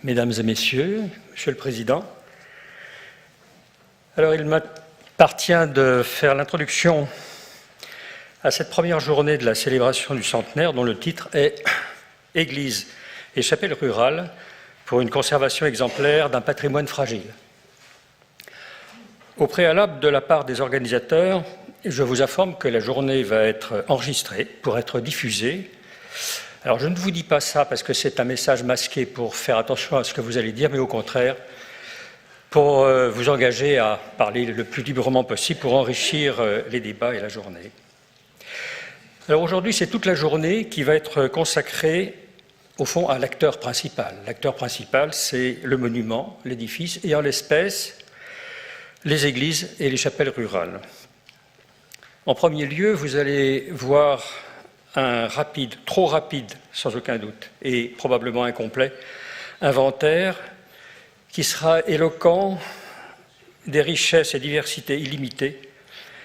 Mesdames et Messieurs, Monsieur le Président. Alors, il m'appartient de faire l'introduction à cette première journée de la célébration du centenaire dont le titre est « Église et chapelle rurale pour une conservation exemplaire d'un patrimoine fragile ». Au préalable, de la part des organisateurs, je vous informe que la journée va être enregistrée pour être diffusée. Alors, je ne vous dis pas ça parce que c'est un message masqué pour faire attention à ce que vous allez dire, mais au contraire, pour vous engager à parler le plus librement possible pour enrichir les débats et la journée. Alors aujourd'hui, c'est toute la journée qui va être consacrée, au fond, à l'acteur principal. L'acteur principal, c'est le monument, l'édifice, et en l'espèce, les églises et les chapelles rurales. En premier lieu, vous allez voir un rapide, trop rapide, sans aucun doute, et probablement incomplet, inventaire qui sera éloquent des richesses et diversités illimitées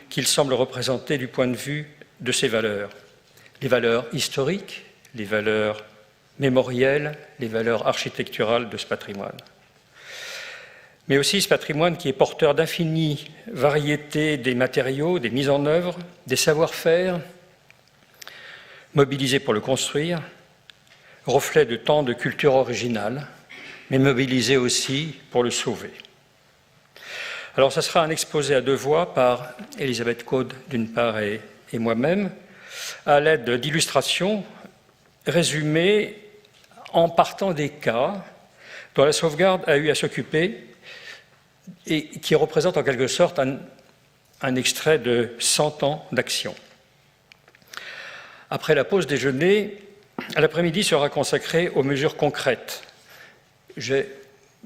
qu'il semble représenter du point de vue de ses valeurs. Les valeurs historiques, les valeurs mémorielles, les valeurs architecturales de ce patrimoine. Mais aussi ce patrimoine qui est porteur d'infinies variétés des matériaux, des mises en œuvre, des savoir-faire, mobilisés pour le construire, reflet de tant de cultures originales, mais mobilisés aussi pour le sauver. Alors, ce sera un exposé à deux voix par Elisabeth Caude, d'une part, et moi-même, à l'aide d'illustrations résumées en partant des cas dont la sauvegarde a eu à s'occuper et qui représentent en quelque sorte un extrait de 100 ans d'action. Après la pause déjeuner, l'après-midi sera consacré aux mesures concrètes. J'ai,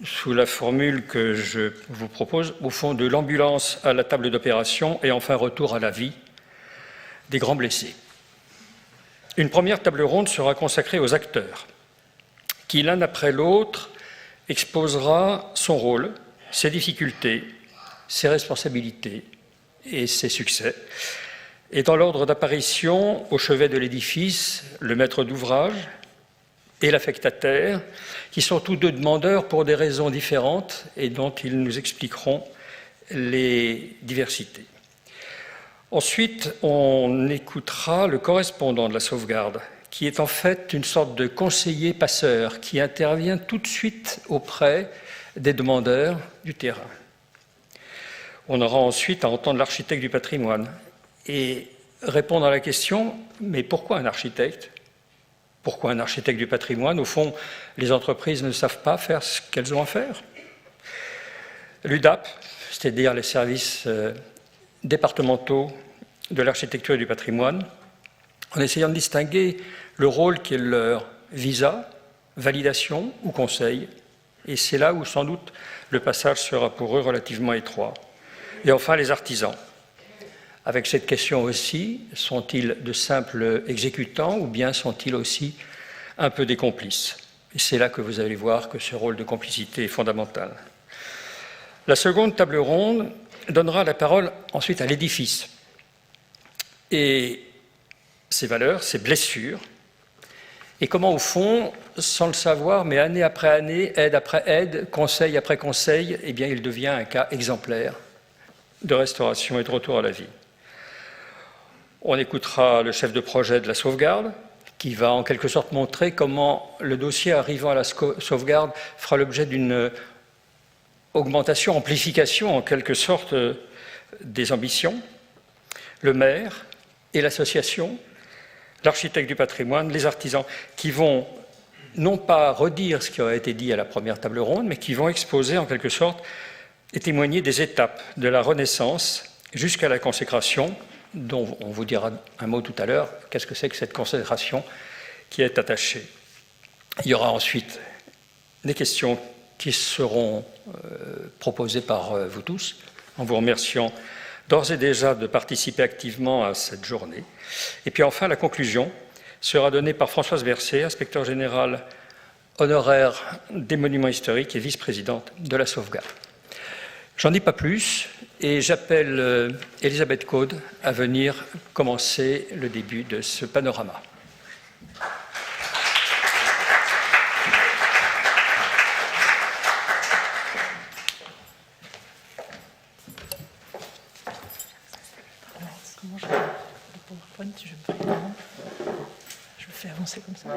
sous la formule que je vous propose, au fond de l'ambulance à la table d'opération et enfin retour à la vie des grands blessés. Une première table ronde sera consacrée aux acteurs, qui l'un après l'autre exposera son rôle, ses difficultés, ses responsabilités et ses succès. Et dans l'ordre d'apparition, au chevet de l'édifice, le maître d'ouvrage et l'affectataire, qui sont tous deux demandeurs pour des raisons différentes et dont ils nous expliqueront les diversités. Ensuite, on écoutera le correspondant de la sauvegarde, qui est en fait une sorte de conseiller passeur qui intervient tout de suite auprès des demandeurs du terrain. On aura ensuite à entendre l'architecte du patrimoine et répondre à la question « mais pourquoi un architecte ? Pourquoi un architecte du patrimoine ? Au fond, les entreprises ne savent pas faire ce qu'elles ont à faire. » L'UDAP, c'est-à-dire les services départementaux de l'architecture et du patrimoine, en essayant de distinguer le rôle qui est leur visa, validation ou conseil, et c'est là où sans doute le passage sera pour eux relativement étroit. Et enfin, les artisans. Avec cette question aussi, sont-ils de simples exécutants ou bien sont-ils aussi un peu des complices ? Et c'est là que vous allez voir que ce rôle de complicité est fondamental. La seconde table ronde donnera la parole ensuite à l'édifice et ses valeurs, ses blessures, et comment, au fond, sans le savoir, mais année après année, aide après aide, conseil après conseil, eh bien, il devient un cas exemplaire de restauration et de retour à la vie. On écoutera le chef de projet de la sauvegarde, qui va en quelque sorte montrer comment le dossier arrivant à la sauvegarde fera l'objet d'une augmentation, amplification en quelque sorte des ambitions. Le maire et l'association, l'architecte du patrimoine, les artisans, qui vont non pas redire ce qui a été dit à la première table ronde, mais qui vont exposer en quelque sorte et témoigner des étapes de la Renaissance jusqu'à la consécration, dont on vous dira un mot tout à l'heure. Qu'est-ce que c'est que cette consécration qui est attachée ? Il y aura ensuite des questions qui seront proposées par vous tous, en vous remerciant d'ores et déjà de participer activement à cette journée. Et puis enfin, la conclusion sera donnée par Françoise Bercé, inspecteur général honoraire des monuments historiques et vice-présidente de la sauvegarde. J'en dis pas plus et j'appelle Elisabeth Caude à venir commencer le début de ce panorama. PowerPoint, je me fais comment? Je le fais avancer comme ça.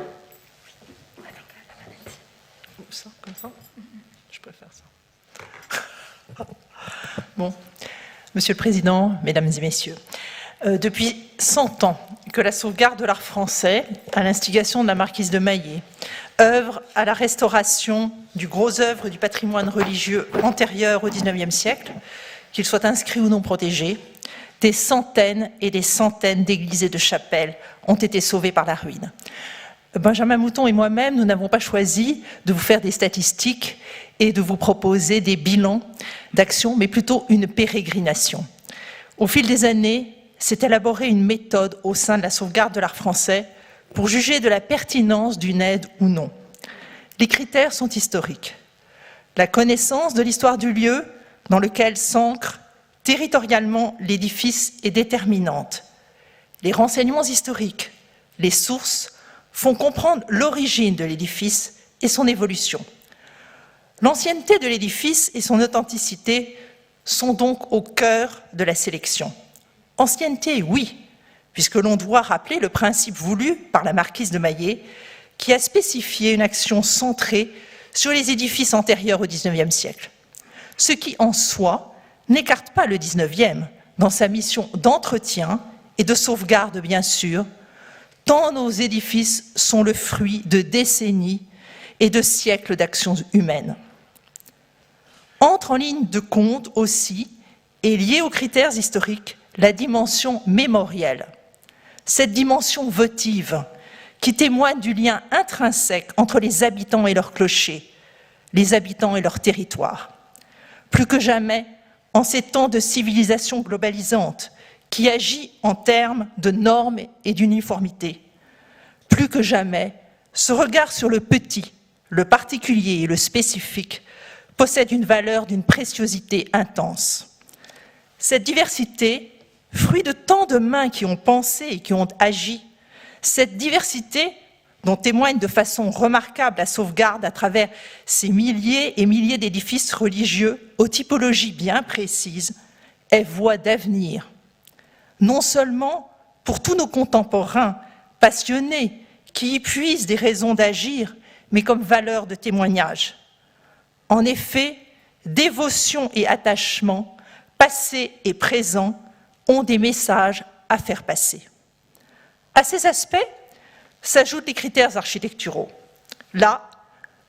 Ou ça, comme ça? Je préfère ça. Bon. Monsieur le Président, Mesdames et Messieurs, depuis 100 ans que la sauvegarde de l'art français, à l'instigation de la marquise de Maillé, œuvre à la restauration du gros œuvre du patrimoine religieux antérieur au XIXe siècle, qu'il soit inscrit ou non protégé, des centaines et des centaines d'églises et de chapelles ont été sauvées par la ruine. Benjamin Mouton et moi-même, nous n'avons pas choisi de vous faire des statistiques et de vous proposer des bilans d'actions, mais plutôt une pérégrination. Au fil des années, s'est élaborée une méthode au sein de la sauvegarde de l'art français pour juger de la pertinence d'une aide ou non. Les critères sont historiques. La connaissance de l'histoire du lieu dans lequel s'ancre territorialement l'édifice est déterminante. Les renseignements historiques, les sources, font comprendre l'origine de l'édifice et son évolution. L'ancienneté de l'édifice et son authenticité sont donc au cœur de la sélection. Ancienneté, oui, puisque l'on doit rappeler le principe voulu par la marquise de Maillé, qui a spécifié une action centrée sur les édifices antérieurs au XIXe siècle. Ce qui, en soi, n'écarte pas le XIXe dans sa mission d'entretien et de sauvegarde, bien sûr, tant nos édifices sont le fruit de décennies et de siècles d'actions humaines. Entre en ligne de compte aussi, et liée aux critères historiques, la dimension mémorielle. Cette dimension votive qui témoigne du lien intrinsèque entre les habitants et leurs clochers, les habitants et leur territoire. Plus que jamais, en ces temps de civilisation globalisante qui agit en termes de normes et d'uniformité, plus que jamais, ce regard sur le petit, le particulier et le spécifique possède une valeur d'une préciosité intense. Cette diversité, fruit de tant de mains qui ont pensé et qui ont agi, cette diversité dont témoigne de façon remarquable la sauvegarde à travers ces milliers et milliers d'édifices religieux aux typologies bien précises, est voie d'avenir. Non seulement pour tous nos contemporains passionnés qui y puisent des raisons d'agir, mais comme valeur de témoignage. En effet, dévotion et attachement, passé et présent, ont des messages à faire passer. À ces aspects s'ajoutent les critères architecturaux. Là,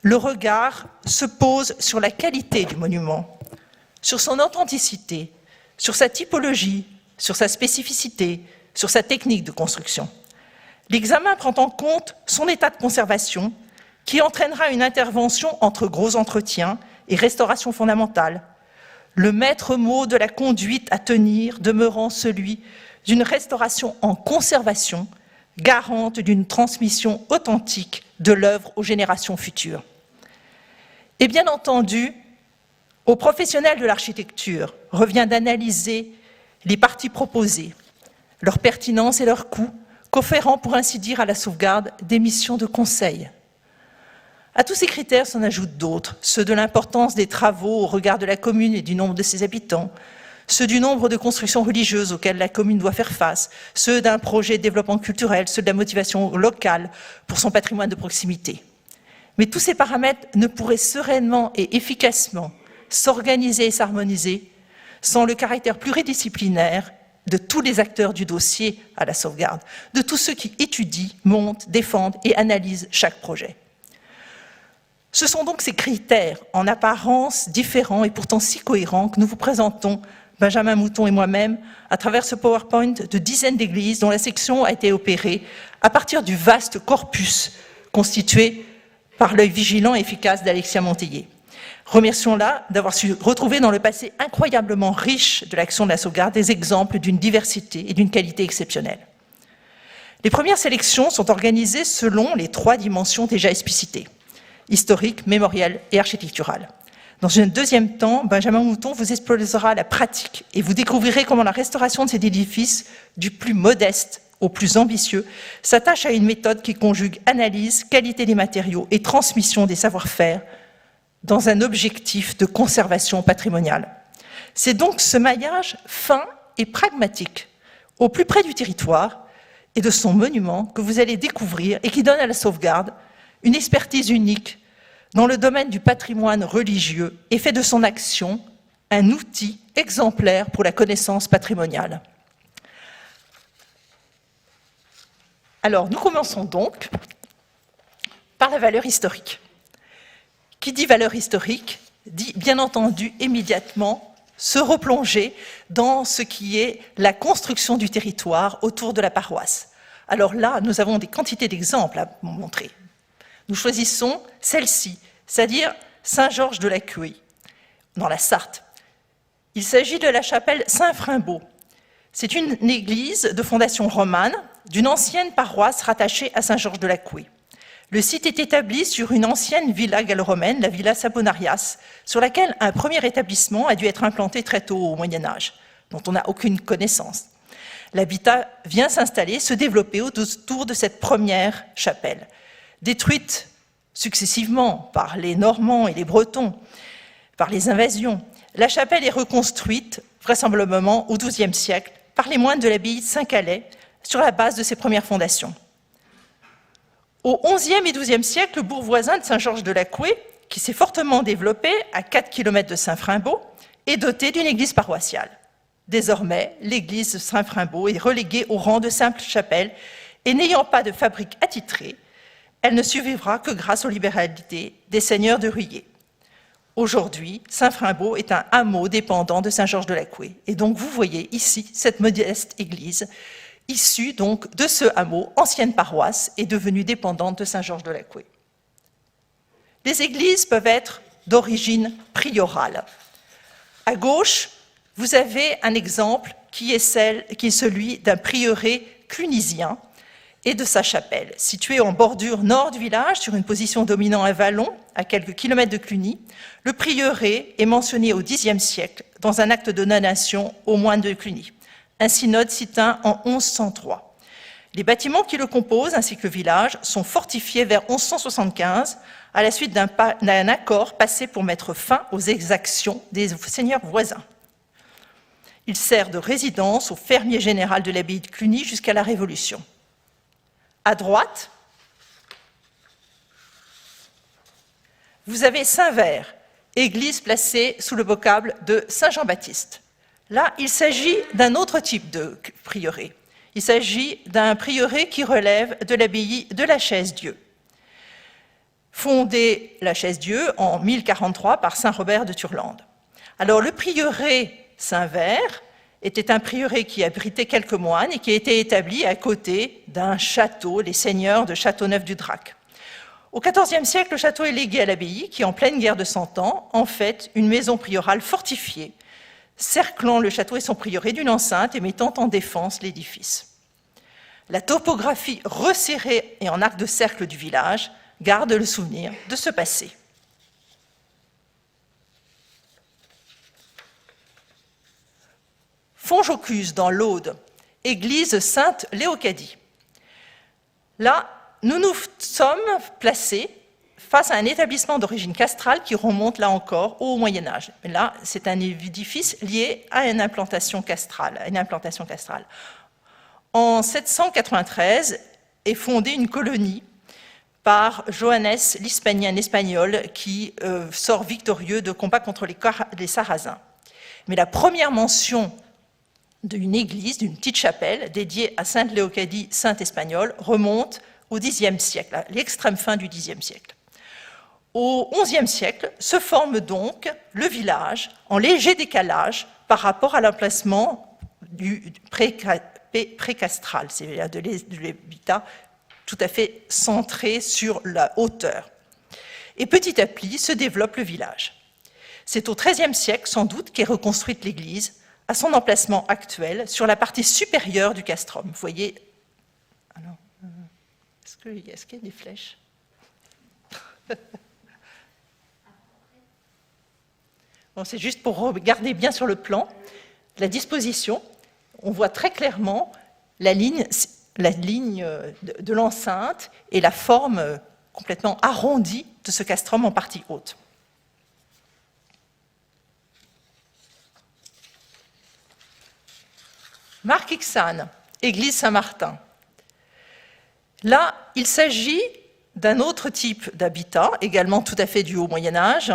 le regard se pose sur la qualité du monument, sur son authenticité, sur sa typologie, sur sa spécificité, sur sa technique de construction. L'examen prend en compte son état de conservation, qui entraînera une intervention entre gros entretien et restauration fondamentale, le maître mot de la conduite à tenir demeurant celui d'une restauration en conservation, garante d'une transmission authentique de l'œuvre aux générations futures. Et bien entendu, aux professionnels de l'architecture revient d'analyser les parties proposées, leur pertinence et leur coût, conférant pour ainsi dire à la sauvegarde des missions de conseil. À tous ces critères s'en ajoutent d'autres, ceux de l'importance des travaux au regard de la commune et du nombre de ses habitants, ceux du nombre de constructions religieuses auxquelles la commune doit faire face, ceux d'un projet de développement culturel, ceux de la motivation locale pour son patrimoine de proximité. Mais tous ces paramètres ne pourraient sereinement et efficacement s'organiser et s'harmoniser sans le caractère pluridisciplinaire de tous les acteurs du dossier à la sauvegarde, de tous ceux qui étudient, montent, défendent et analysent chaque projet. Ce sont donc ces critères, en apparence différents et pourtant si cohérents, que nous vous présentons, Benjamin Mouton et moi-même, à travers ce PowerPoint de dizaines d'églises dont la section a été opérée à partir du vaste corpus constitué par l'œil vigilant et efficace d'Alexia Monteiller. Remercions-la d'avoir su retrouver dans le passé incroyablement riche de l'action de la sauvegarde des exemples d'une diversité et d'une qualité exceptionnelle. Les premières sélections sont organisées selon les 3 dimensions déjà explicitées: historique, mémoriel et architectural. Dans un deuxième temps, Benjamin Mouton vous exposera la pratique et vous découvrirez comment la restauration de cet édifice, du plus modeste au plus ambitieux, s'attache à une méthode qui conjugue analyse, qualité des matériaux et transmission des savoir-faire dans un objectif de conservation patrimoniale. C'est donc ce maillage fin et pragmatique, au plus près du territoire, et de son monument que vous allez découvrir et qui donne à la sauvegarde une expertise unique dans le domaine du patrimoine religieux et fait de son action un outil exemplaire pour la connaissance patrimoniale. Alors, nous commençons donc par la valeur historique. Qui dit valeur historique dit bien entendu immédiatement se replonger dans ce qui est la construction du territoire autour de la paroisse. Alors là, nous avons des quantités d'exemples à vous montrer. Nous choisissons celle-ci, c'est-à-dire Saint-Georges-de-la-Cuée, dans la Sarthe. Il s'agit de la chapelle Saint-Frimbault. C'est une église de fondation romane d'une ancienne paroisse rattachée à Saint-Georges-de-la-Cuée. Le site est établi sur une ancienne villa gallo-romaine, la villa Sabonarias, sur laquelle un premier établissement a dû être implanté très tôt au Moyen-Âge, dont on n'a aucune connaissance. L'habitat vient s'installer, se développer autour de cette première chapelle. Détruite successivement par les Normands et les Bretons, par les invasions, la chapelle est reconstruite, vraisemblablement au XIIe siècle, par les moines de l'abbaye de Saint-Calais, sur la base de ses premières fondations. Au XIe et XIIe siècle, le bourg voisin de Saint-Georges-de-la-Cuée, qui s'est fortement développé à 4 km de Saint-Frimbault, est doté d'une église paroissiale. Désormais, l'église de Saint-Frimbault est reléguée au rang de simple chapelle et n'ayant pas de fabrique attitrée, elle ne survivra que grâce aux libéralités des seigneurs de Ruillé. Aujourd'hui, Saint-Frimbault est un hameau dépendant de Saint-Georges-de-la-Cuée. Et donc, vous voyez ici cette modeste église, issue donc de ce hameau, ancienne paroisse, et devenue dépendante de Saint-Georges-de-la-Cuée. Les églises peuvent être d'origine priorale. À gauche, vous avez un exemple qui est celui d'un prieuré clunisien et de sa chapelle. Situé en bordure nord du village, sur une position dominant un vallon, à quelques kilomètres de Cluny, le prieuré est mentionné au Xe siècle dans un acte de donation aux moines de Cluny. Un synode s'y tint en 1103. Les bâtiments qui le composent, ainsi que le village, sont fortifiés vers 1175, à la suite d'un accord passé pour mettre fin aux exactions des seigneurs voisins. Il sert de résidence au fermier général de l'abbaye de Cluny jusqu'à la Révolution. À droite, vous avez Saint-Vert, église placée sous le vocable de Saint-Jean-Baptiste. Là, il s'agit d'un autre type de prieuré. Il s'agit d'un prieuré qui relève de l'abbaye de la Chaise-Dieu. Fondée la Chaise-Dieu en 1043 par saint Robert de Turlande. Alors, le prieuré Saint-Vert était un prieuré qui abritait quelques moines et qui a été établi à côté d'un château, les seigneurs de Châteauneuf-du-Drac. Au XIVe siècle, le château est légué à l'abbaye qui, en pleine guerre de Cent Ans, en fait une maison priorale fortifiée, cerclant le château et son prieuré d'une enceinte et mettant en défense l'édifice. La topographie resserrée et en arc de cercle du village garde le souvenir de ce passé. Fontjocuse, dans l'Aude, église Sainte-Léocadie. Là, nous nous sommes placés face à un établissement d'origine castrale qui remonte, là encore, au Moyen-Âge. Là, c'est un édifice lié à une implantation castrale. En 793 est fondée une colonie par Johannes l'Hispanien, espagnol, qui sort victorieux de combat contre les Sarrasins. Mais la première mention d'une église, d'une petite chapelle dédiée à Sainte Léocadie, sainte espagnole, remonte au Xe siècle, à l'extrême fin du Xe siècle. Au XIe siècle se forme donc le village en léger décalage par rapport à l'emplacement du précastral, c'est-à-dire de l'habitat tout à fait centré sur la hauteur. Et petit à petit se développe le village. C'est au XIIIe siècle, sans doute, qu'est reconstruite l'église, à son emplacement actuel, sur la partie supérieure du castrum. Vous voyez... Alors, est-ce qu'il y a des flèches? Bon, c'est juste pour regarder bien sur le plan la disposition. On voit très clairement la ligne de l'enceinte et la forme complètement arrondie de ce castrum en partie haute. Marc-Ixane, église Saint-Martin. Là, il s'agit d'un autre type d'habitat, également tout à fait du haut Moyen-Âge,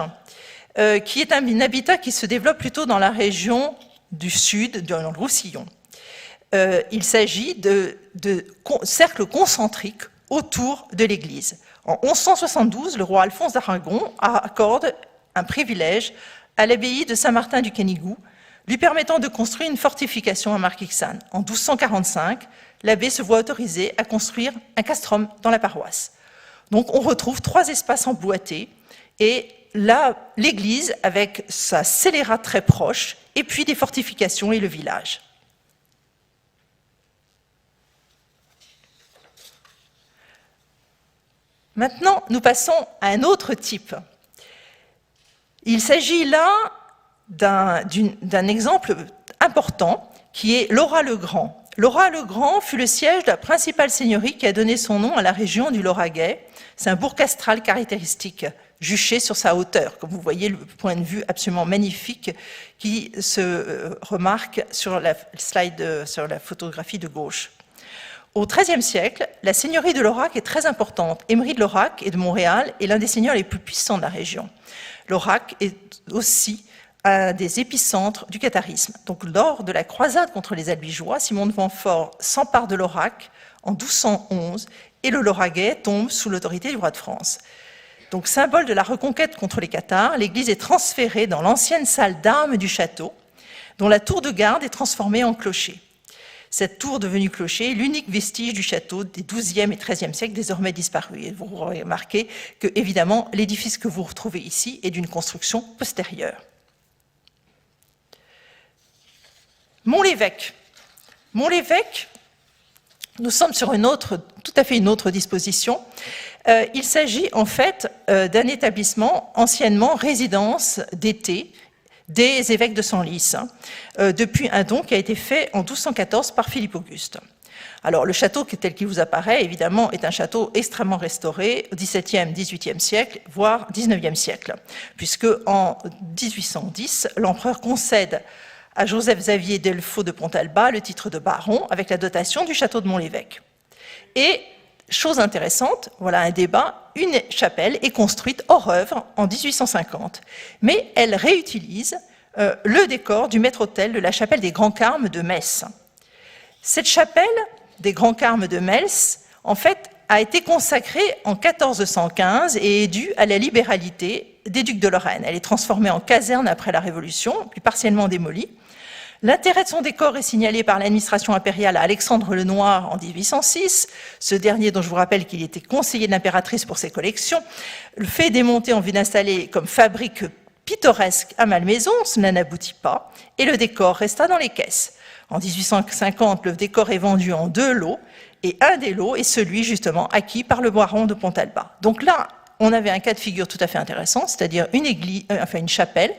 qui est un habitat qui se développe plutôt dans la région du sud, dans le Roussillon. Il s'agit de cercles concentriques autour de l'église. En 1172, le roi Alphonse d'Aragon accorde un privilège à l'abbaye de Saint-Martin du Canigou, lui permettant de construire une fortification à Marquixane. En 1245, l'abbé se voit autorisé à construire un castrum dans la paroisse. Donc on retrouve 3 espaces emboîtés et là, l'église avec sa scélérat très proche et puis des fortifications et le village. Maintenant, nous passons à un autre type. Il s'agit là d'un exemple important qui est Laura-le-Grand. Laura-le-Grand fut le siège de la principale seigneurie qui a donné son nom à la région du Lauragais. C'est un bourg castral caractéristique, juché sur sa hauteur. Comme vous voyez, le point de vue absolument magnifique qui se remarque sur la slide, sur la photographie de gauche. Au XIIIe siècle, la seigneurie de Laurac est très importante. Émery de Laurac et de Montréal est l'un des seigneurs les plus puissants de la région. Laurac est aussi un des épicentres du catharisme. Donc, lors de la croisade contre les Albigeois, Simon de Montfort s'empare de Laurac en 1211 et le Lauragais tombe sous l'autorité du roi de France. Donc, symbole de la reconquête contre les Cathares, l'église est transférée dans l'ancienne salle d'armes du château, dont la tour de garde est transformée en clocher. Cette tour devenue clocher est l'unique vestige du château des XIIe et XIIIe siècles, désormais disparu. Et vous remarquez que, évidemment, l'édifice que vous retrouvez ici est d'une construction postérieure. Mont-l'Évêque. Mont-l'Évêque, nous sommes sur tout à fait une autre disposition. Il s'agit en fait d'un établissement anciennement résidence d'été des évêques de Senlis, depuis un don qui a été fait en 1214 par Philippe Auguste. Alors, le château tel qu'il vous apparaît, évidemment, est un château extrêmement restauré au XVIIe, XVIIIe siècle, voire XIXe siècle, puisque en 1810, l'empereur concède à Joseph Xavier Delfaux de Pontalba le titre de baron avec la dotation du château de Mont-l'Évêque. Et, chose intéressante, voilà un débat, une chapelle est construite hors œuvre en 1850, mais elle réutilise le décor du maître-autel de la chapelle des Grands Carmes de Metz. Cette chapelle des Grands Carmes de Metz, en fait, a été consacrée en 1415 et est due à la libéralité des ducs de Lorraine. Elle est transformée en caserne après la Révolution, puis partiellement démolie. L'intérêt de son décor est signalé par l'administration impériale à Alexandre le Noir en 1806, ce dernier dont je vous rappelle qu'il était conseiller de l'impératrice pour ses collections, le fait démonter en vue d'installer comme fabrique pittoresque à Malmaison, cela n'aboutit pas, et le décor resta dans les caisses. En 1850, le décor est vendu en 2 lots, et un des lots est celui justement acquis par le baron de Pontalba. Donc là, on avait un cas de figure tout à fait intéressant, c'est-à-dire une chapelle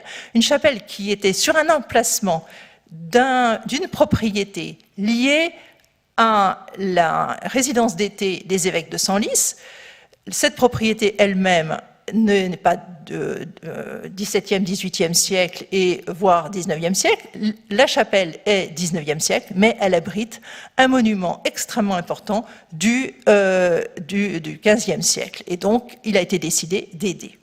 qui était sur un emplacement d'une propriété liée à la résidence d'été des évêques de Senlis. Cette propriété elle-même n'est pas de XVIIe, XVIIIe siècle et voire XIXe siècle. La chapelle est XIXe siècle, mais elle abrite un monument extrêmement important du XVe siècle. Et donc, il a été décidé d'aider.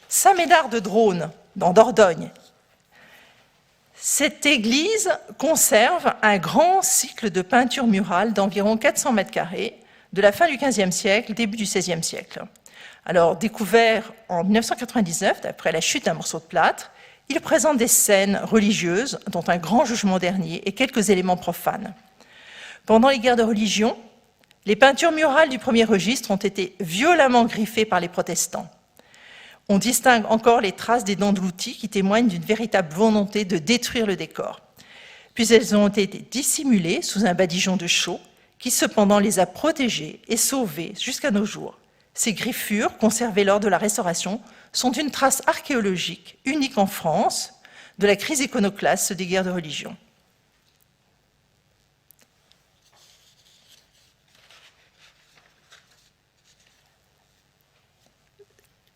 Saint-Médard de Drône, dans Dordogne. Cette église conserve un grand cycle de peinture murale d'environ 400 mètres carrés de la fin du XVe siècle, début du XVIe siècle. Alors, découvert en 1999, après la chute d'un morceau de plâtre, il présente des scènes religieuses, dont un grand jugement dernier et quelques éléments profanes. Pendant les guerres de religion, les peintures murales du premier registre ont été violemment griffées par les protestants. On distingue encore les traces des dents de l'outil qui témoignent d'une véritable volonté de détruire le décor. Puis elles ont été dissimulées sous un badigeon de chaux qui cependant les a protégées et sauvées jusqu'à nos jours. Ces griffures, conservées lors de la Restauration, sont une trace archéologique unique en France de la crise iconoclaste des guerres de religion.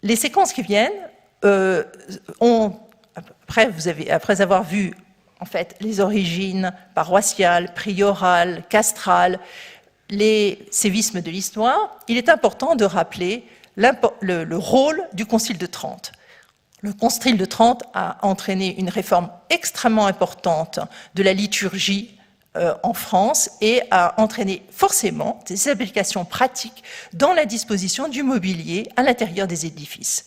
Les séquences qui viennent, après avoir vu en fait les origines paroissiales, priorales, castrales, les sévismes de l'histoire, il est important de rappeler le rôle du Concile de Trente. Le Concile de Trente a entraîné une réforme extrêmement importante de la liturgie en France et a entraîné forcément des applications pratiques dans la disposition du mobilier à l'intérieur des édifices.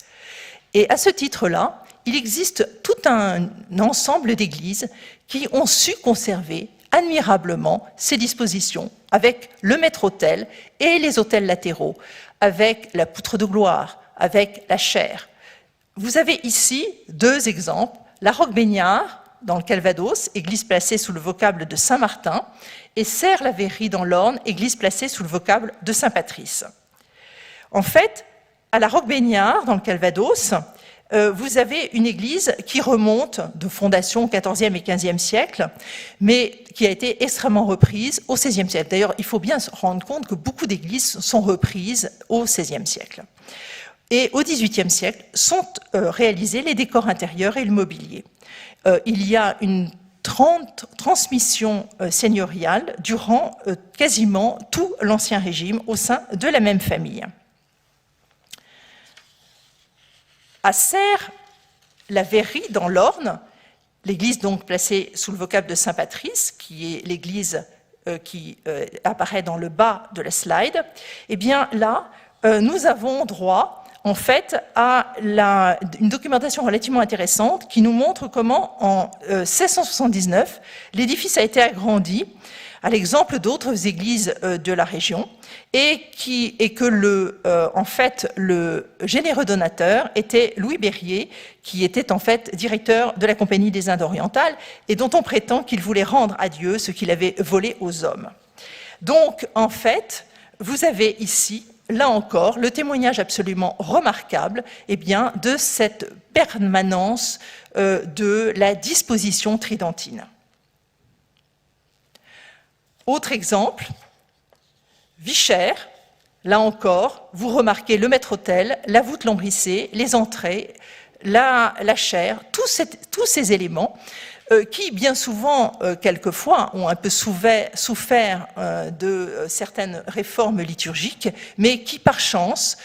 Et à ce titre-là, il existe tout un ensemble d'églises qui ont su conserver admirablement ces dispositions, avec le maître-autel et les autels latéraux, avec la poutre de gloire, avec la chaire. Vous avez ici deux exemples, la Roque-Baignard, dans le Calvados, église placée sous le vocable de Saint-Martin, et Serre-la-Verrie dans l'Orne, église placée sous le vocable de Saint-Patrice. En fait, à la Roque-Baignard, dans le Calvados, vous avez une église qui remonte de fondation au XIVe et XVe siècle, mais qui a été extrêmement reprise au XVIe siècle. D'ailleurs, il faut bien se rendre compte que beaucoup d'églises sont reprises au XVIe siècle. Et au XVIIIe siècle sont réalisés les décors intérieurs et le mobilier. Il y a une transmission seigneuriale durant quasiment tout l'Ancien Régime au sein de la même famille. À Serre-la-Verrie, dans l'Orne, l'église donc placée sous le vocable de Saint-Patrice, qui est l'église qui apparaît dans le bas de la slide, eh bien là, nous avons droit en fait à une documentation relativement intéressante qui nous montre comment en 1679 l'édifice a été agrandi à l'exemple d'autres églises de la région et que en fait le généreux donateur était Louis Berrier, qui était en fait directeur de la Compagnie des Indes orientales et dont on prétend qu'il voulait rendre à Dieu ce qu'il avait volé aux hommes. Donc en fait, vous avez ici là encore, le témoignage absolument remarquable de cette permanence de la disposition tridentine. Autre exemple, Vichères, là encore, vous remarquez le maître-autel, la voûte lambrissée, les entrées, la chaire, tous ces éléments qui, bien souvent, quelquefois, ont un peu souffert de certaines réformes liturgiques, mais qui, par chance,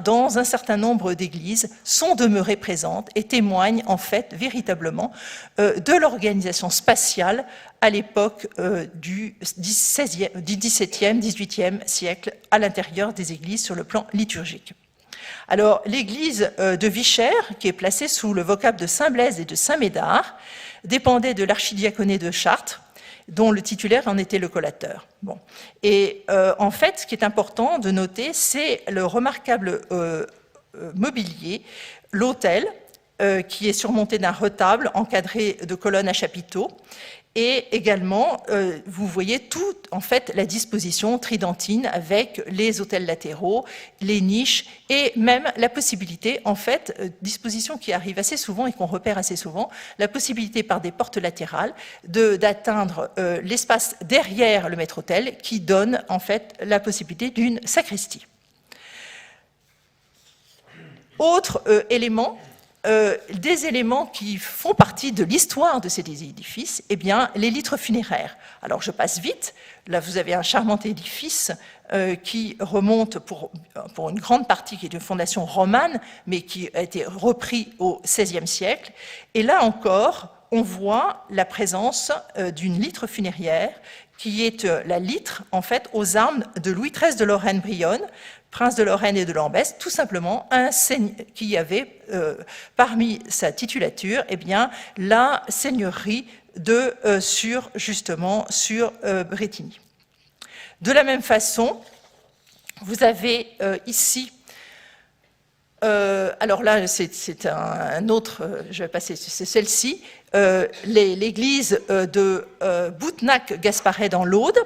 dans un certain nombre d'églises, sont demeurées présentes et témoignent, en fait, véritablement de l'organisation spatiale à l'époque du XVIIe, XVIIIe siècle à l'intérieur des églises sur le plan liturgique. Alors, l'église de Vichères, qui est placée sous le vocable de Saint-Blaise et de Saint-Médard, dépendait de l'archidiaconé de Chartres, dont le titulaire en était le collateur. Bon. Et en fait, ce qui est important de noter, c'est le remarquable mobilier, l'autel, qui est surmonté d'un retable encadré de colonnes à chapiteaux, et également, vous voyez toute en fait la disposition tridentine avec les autels latéraux, les niches et même la possibilité, en fait, disposition qui arrive assez souvent et qu'on repère assez souvent, la possibilité par des portes latérales d'atteindre l'espace derrière le maître-autel qui donne en fait la possibilité d'une sacristie. Autre élément, des éléments qui font partie de l'histoire de ces édifices, les litres funéraires. Alors je passe vite, là vous avez un charmant édifice qui remonte pour une grande partie, qui est une fondation romane, mais qui a été repris au XVIe siècle. Et là encore, on voit la présence d'une litre funéraire, qui est la litre, en fait, aux armes de Louis XIII de Lorraine-Brionne, prince de Lorraine et de Lambeth, tout simplement qui avait parmi sa titulature la seigneurie sur Brétigny. De la même façon, vous avez ici, alors là c'est un autre, je vais passer, c'est celle-ci, l'église de Boutenac-Gasparet dans l'Aude,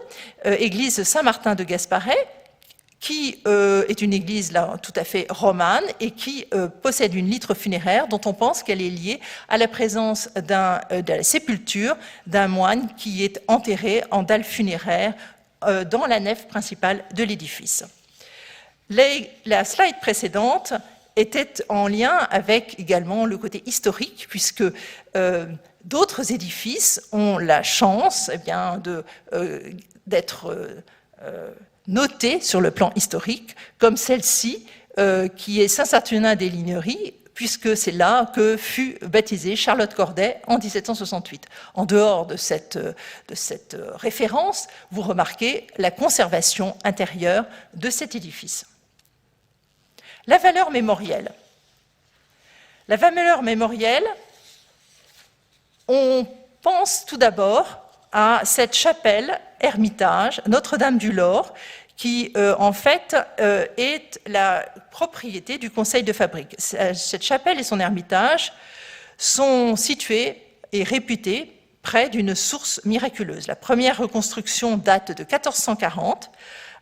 église Saint-Martin de Gasparet, qui est une église là, tout à fait romane et qui possède une litre funéraire dont on pense qu'elle est liée à la présence de la sépulture d'un moine qui est enterré en dalle funéraire dans la nef principale de l'édifice. La slide précédente était en lien avec également le côté historique, puisque d'autres édifices ont la chance d'être notés sur le plan historique, comme celle-ci, qui est Saint-Saturnin des Ligneries, puisque c'est là que fut baptisée Charlotte Corday en 1768. En dehors de cette référence, vous remarquez la conservation intérieure de cet édifice. La valeur mémorielle. La valeur mémorielle, on pense tout d'abord à cette chapelle ermitage Notre-Dame-du-Lor, qui en fait est la propriété du conseil de fabrique. Cette chapelle et son ermitage sont situés et réputés près d'une source miraculeuse. La première reconstruction date de 1440.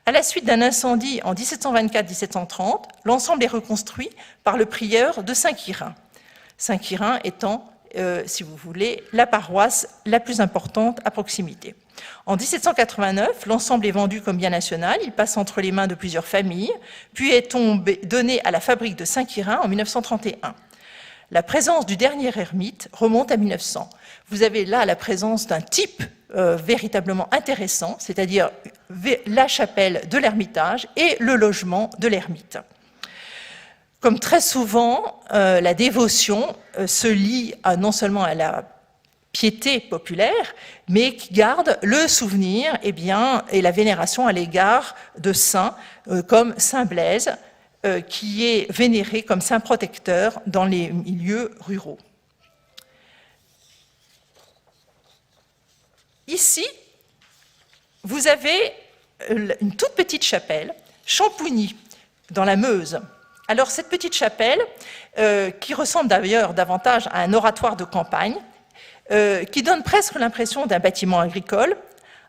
À la suite d'un incendie en 1724-1730, l'ensemble est reconstruit par le prieur de Saint-Quirin. Saint-Quirin étant, si vous voulez, la paroisse la plus importante à proximité. En 1789, l'ensemble est vendu comme bien national, il passe entre les mains de plusieurs familles, puis est donné à la fabrique de Saint-Quirin en 1931. La présence du dernier ermite remonte à 1900. Vous avez là la présence d'un type véritablement intéressant, c'est-à-dire la chapelle de l'ermitage et le logement de l'ermite. Comme très souvent, la dévotion se lie non seulement à la piété populaire, mais qui garde le souvenir et la vénération à l'égard de saints comme Saint Blaise, qui est vénéré comme saint protecteur dans les milieux ruraux. Ici, vous avez une toute petite chapelle, Champouigny, dans la Meuse. Alors cette petite chapelle, qui ressemble d'ailleurs davantage à un oratoire de campagne, qui donne presque l'impression d'un bâtiment agricole,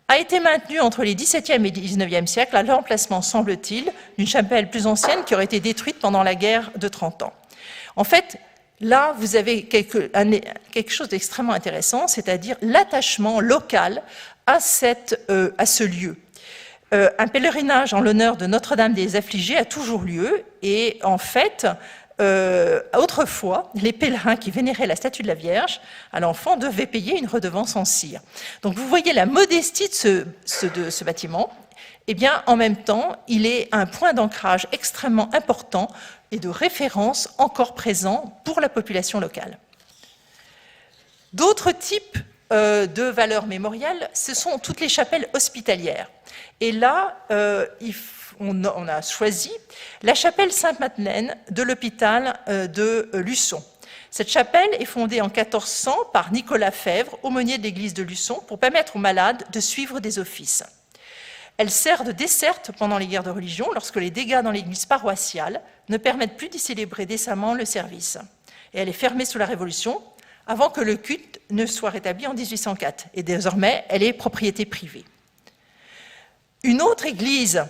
a été maintenue entre les XVIIe et XIXe siècles à l'emplacement, semble-t-il, d'une chapelle plus ancienne qui aurait été détruite pendant la guerre de 30 ans. En fait, là, vous avez quelque chose d'extrêmement intéressant, c'est-à-dire l'attachement local à ce lieu. Un pèlerinage en l'honneur de Notre-Dame des Affligés a toujours lieu, et en fait, autrefois, les pèlerins qui vénéraient la statue de la Vierge à l'enfant devaient payer une redevance en cire. Donc vous voyez la modestie de ce bâtiment. Eh bien, en même temps, il est un point d'ancrage extrêmement important et de référence encore présent pour la population locale. D'autres types de valeurs mémorielles, ce sont toutes les chapelles hospitalières. Et là, on a choisi la chapelle Sainte-Madeleine de l'hôpital de Luçon. Cette chapelle est fondée en 1400 par Nicolas Fèvre, aumônier de l'église de Luçon, pour permettre aux malades de suivre des offices. Elle sert de desserte pendant les guerres de religion, lorsque les dégâts dans l'église paroissiale ne permettent plus d'y célébrer décemment le service. Et elle est fermée sous la Révolution, avant que le culte ne soit rétabli en 1804. Et désormais, elle est propriété privée. Une autre église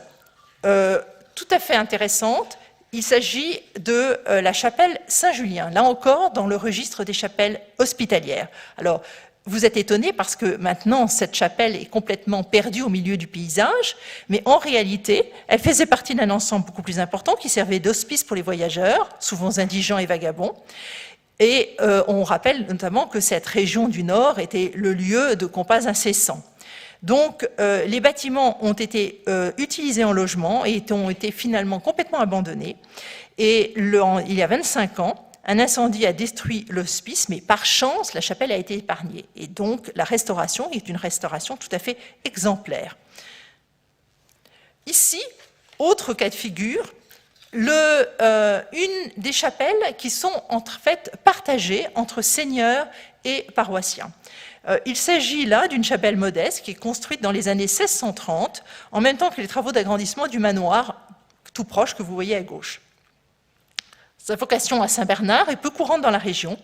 tout à fait intéressante, il s'agit de la chapelle Saint-Julien, là encore dans le registre des chapelles hospitalières. Alors, vous êtes étonnés parce que maintenant, cette chapelle est complètement perdue au milieu du paysage, mais en réalité, elle faisait partie d'un ensemble beaucoup plus important qui servait d'hospice pour les voyageurs, souvent indigents et vagabonds. Et on rappelle notamment que cette région du Nord était le lieu de combats incessants. Donc, les bâtiments ont été utilisés en logement et ont été finalement complètement abandonnés. Et il y a 25 ans, un incendie a détruit l'hospice, mais par chance, la chapelle a été épargnée. Et donc, la restauration est une restauration tout à fait exemplaire. Ici, autre cas de figure, une des chapelles qui sont en fait partagées entre seigneurs et paroissiens. Il s'agit là d'une chapelle modeste qui est construite dans les années 1630, en même temps que les travaux d'agrandissement du manoir tout proche que vous voyez à gauche. Sa vocation à Saint-Bernard est peu courante dans la région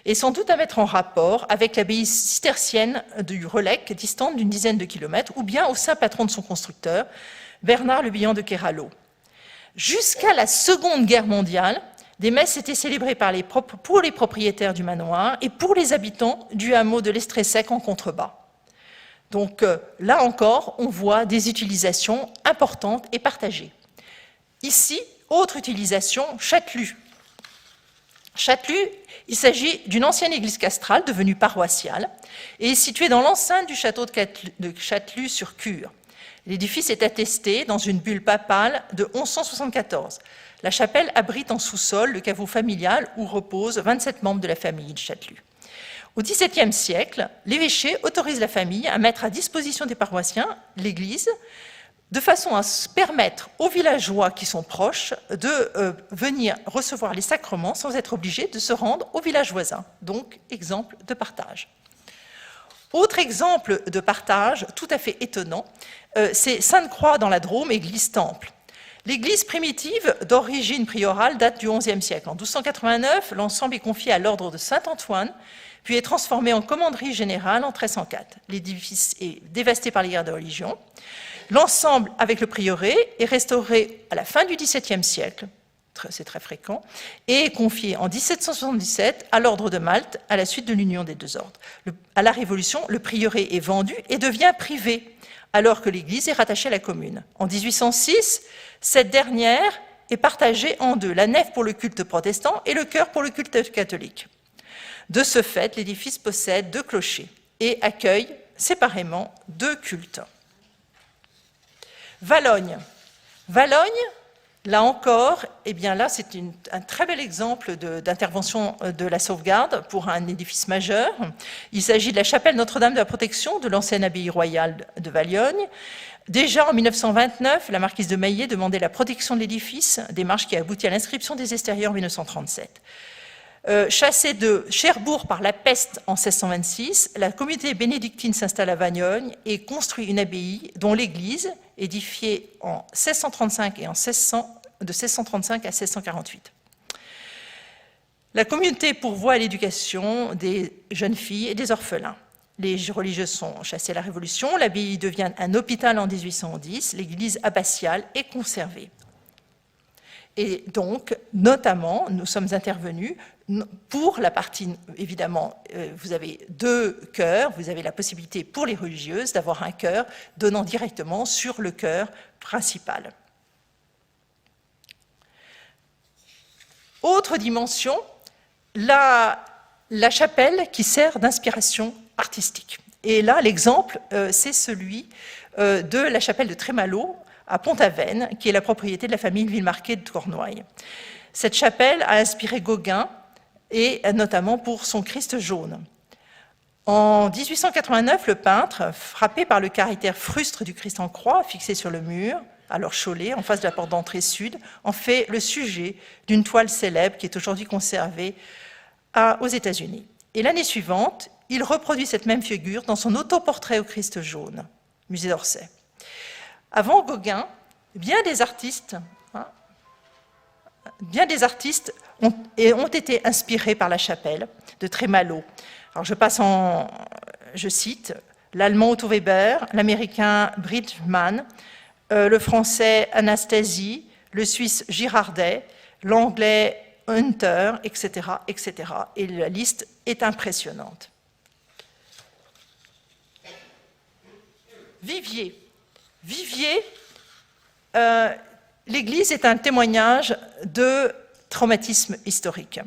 et sans doute à mettre en rapport avec l'abbaye cistercienne du Relecq, distante d'une dizaine de kilomètres, ou bien au saint patron de son constructeur, Bernard le Bihan de Kérallo. Jusqu'à la Seconde Guerre mondiale, des messes étaient célébrées pour les propriétaires du manoir et pour les habitants du hameau de l'Estrée-Sec en contrebas. Donc là encore, on voit des utilisations importantes et partagées. Ici, autre utilisation, Châtelus. Châtelus, il s'agit d'une ancienne église castrale devenue paroissiale et est située dans l'enceinte du château de Châtelus-sur-Cure. L'édifice est attesté dans une bulle papale de 1174. La chapelle abrite en sous-sol le caveau familial où reposent 27 membres de la famille de Châtelus. Au XVIIe siècle, l'évêché autorise la famille à mettre à disposition des paroissiens l'église de façon à permettre aux villageois qui sont proches de venir recevoir les sacrements sans être obligés de se rendre au village voisin. Donc, exemple de partage. Autre exemple de partage tout à fait étonnant, c'est Sainte-Croix dans la Drôme, église-temple. L'église primitive d'origine priorale date du XIe siècle. En 1289, l'ensemble est confié à l'ordre de Saint-Antoine, puis est transformé en commanderie générale en 1304. L'édifice est dévasté par les guerres de religion. L'ensemble, avec le prieuré, est restauré à la fin du XVIIe siècle, c'est très fréquent, et est confié en 1777 à l'ordre de Malte, à la suite de l'union des deux ordres. À la Révolution, le prieuré est vendu et devient privé, alors que l'église est rattachée à la commune. En 1806, cette dernière est partagée en deux, la nef pour le culte protestant et le chœur pour le culte catholique. De ce fait, l'édifice possède 2 clochers et accueille séparément 2 cultes. Valogne. Valogne, là encore, eh bien là, c'est un très bel exemple d'intervention de la sauvegarde pour un édifice majeur. Il s'agit de la chapelle Notre-Dame de la Protection de l'ancienne abbaye royale de Valognes. Déjà en 1929, la marquise de Maillet demandait la protection de l'édifice, démarche qui a abouti à l'inscription des extérieurs en 1937. Chassée de Cherbourg par la peste en 1626, la communauté bénédictine s'installe à Valognes et construit une abbaye dont l'église, édifiée en 1635 et de 1635 à 1648. La communauté pourvoit à l'éducation des jeunes filles et des orphelins. Les religieuses sont chassées à la Révolution, l'abbaye devient un hôpital en 1810, l'église abbatiale est conservée. Et donc, notamment, nous sommes intervenus pour la partie, évidemment, vous avez 2 chœurs, vous avez la possibilité pour les religieuses d'avoir un chœur donnant directement sur le chœur principal. Autre dimension, la chapelle qui sert d'inspiration artistique. Et là, l'exemple, c'est celui de la chapelle de Trémalot, à Pont-Aven, qui est la propriété de la famille Villemarquet de Cornouailles. Cette chapelle a inspiré Gauguin, et notamment pour son Christ jaune. En 1889, le peintre, frappé par le caractère frustre du Christ en croix fixé sur le mur, alors Cholet, en face de la porte d'entrée sud, en fait le sujet d'une toile célèbre qui est aujourd'hui conservée aux États-Unis. Et l'année suivante, il reproduit cette même figure dans son autoportrait au Christ jaune, musée d'Orsay. Avant Gauguin, bien des artistes ont été inspirés par la chapelle de Trémalot. Alors je cite l'allemand Otto Weber, l'américain Bridgman, le français Anastasi, le suisse Girardet, l'anglais Hunter, etc., etc. Et la liste est impressionnante. Vivier. Vivier, l'Église est un témoignage de traumatisme historique.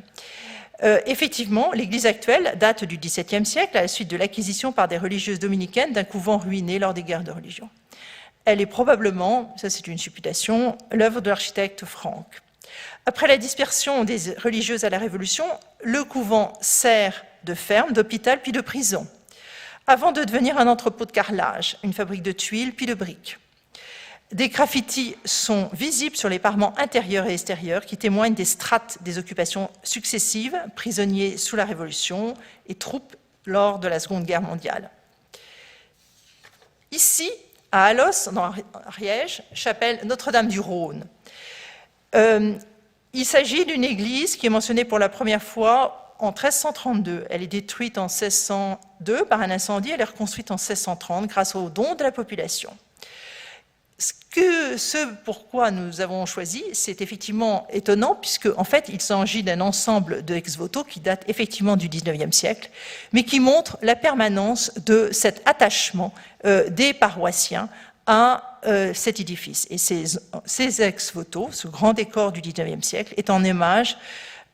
Effectivement, l'Église actuelle date du XVIIe siècle à la suite de l'acquisition par des religieuses dominicaines d'un couvent ruiné lors des guerres de religion. Elle est probablement, ça c'est une supputation, l'œuvre de l'architecte Franck. Après la dispersion des religieuses à la Révolution, le couvent sert de ferme, d'hôpital puis de prison, avant de devenir un entrepôt de carrelage, une fabrique de tuiles puis de briques. Des graffitis sont visibles sur les parements intérieurs et extérieurs qui témoignent des strates des occupations successives, prisonniers sous la Révolution et troupes lors de la Seconde Guerre mondiale. Ici, à Alos, dans Ariège, chapelle Notre-Dame du Rhône. Il s'agit d'une église qui est mentionnée pour la première fois en 1332. Elle est détruite en 1602 par un incendie, elle est reconstruite en 1630 grâce aux dons de la population. Ce pourquoi nous avons choisi, c'est effectivement étonnant, puisque en fait, il s'agit d'un ensemble de ex-voto qui date effectivement du XIXe siècle, mais qui montre la permanence de cet attachement des paroissiens à cet édifice. Et ces ex-voto, ce grand décor du XIXe siècle, est en hommage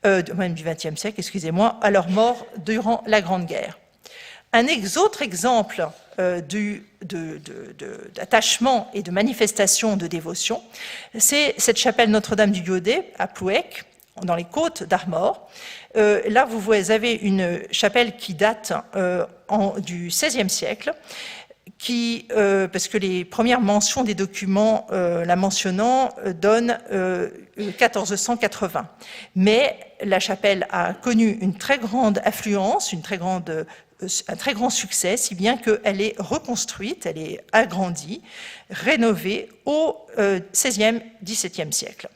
même du XXe siècle, excusez-moi, à leur mort durant la Grande Guerre. Un autre exemple d'attachement et de manifestation de dévotion, c'est cette chapelle Notre-Dame du Yodet à Plouec, dans les côtes d'Armor. Là, vous avez une chapelle qui date du XVIe siècle, parce que les premières mentions des documents la mentionnant donnent 1480. Mais la chapelle a connu une très grande affluence, un très grand succès, si bien qu'elle est reconstruite, elle est agrandie, rénovée au XVIe, XVIIe siècle.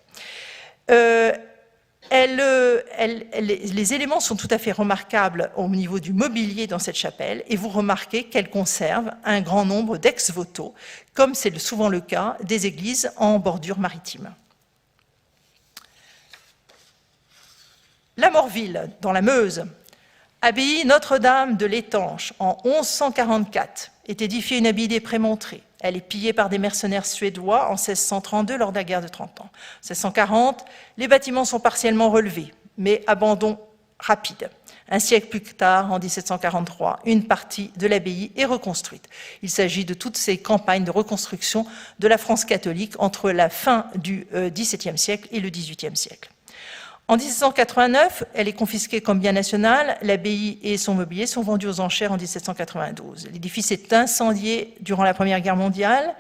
Les éléments sont tout à fait remarquables au niveau du mobilier dans cette chapelle, et vous remarquez qu'elle conserve un grand nombre d'ex-voto, comme c'est souvent le cas des églises en bordure maritime. La Morville, dans la Meuse, abbaye Notre-Dame de l'Étanche, en 1144, est édifiée une abbaye des Prémontrés. Elle est pillée par des mercenaires suédois en 1632 lors de la guerre de 30 ans. En 1640, les bâtiments sont partiellement relevés, mais abandon rapide. Un siècle plus tard, en 1743, une partie de l'abbaye est reconstruite. Il s'agit de toutes ces campagnes de reconstruction de la France catholique entre la fin du XVIIe siècle et le XVIIIe siècle. En 1789, elle est confisquée comme bien national. L'abbaye et son mobilier sont vendus aux enchères en 1792. L'édifice est incendié durant la Première Guerre mondiale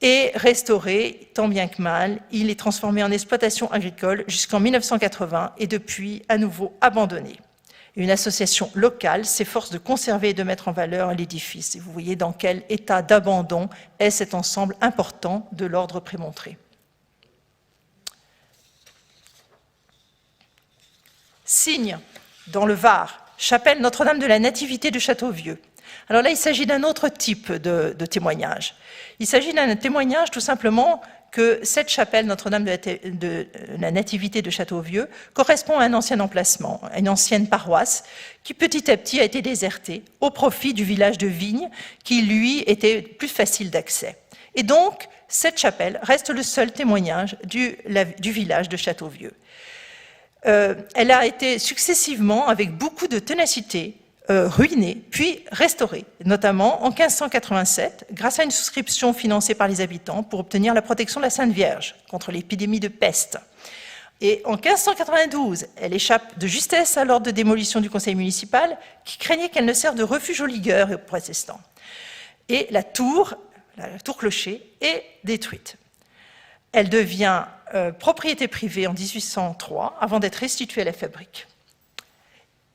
et restauré, tant bien que mal. Il est transformé en exploitation agricole jusqu'en 1980 et depuis à nouveau abandonné. Une association locale s'efforce de conserver et de mettre en valeur l'édifice. Et vous voyez dans quel état d'abandon est cet ensemble important de l'ordre Prémontré. Signe, dans le Var, chapelle Notre-Dame de la Nativité de Châteauvieux. Alors là, il s'agit d'un autre type de témoignage. Il s'agit d'un témoignage tout simplement que cette chapelle Notre-Dame de la Nativité de Châteauvieux correspond à un ancien emplacement, à une ancienne paroisse qui petit à petit a été désertée au profit du village de Vignes qui, lui, était plus facile d'accès. Et donc, cette chapelle reste le seul témoignage du village de Châteauvieux. Elle a été successivement, avec beaucoup de ténacité, ruinée, puis restaurée, notamment en 1587, grâce à une souscription financée par les habitants pour obtenir la protection de la Sainte Vierge contre l'épidémie de peste. Et en 1592, elle échappe de justesse à l'ordre de démolition du conseil municipal, qui craignait qu'elle ne serve de refuge aux ligueurs et aux protestants. Et la tour clocher, est détruite. Elle devient propriété privée en 1803, avant d'être restituée à la fabrique.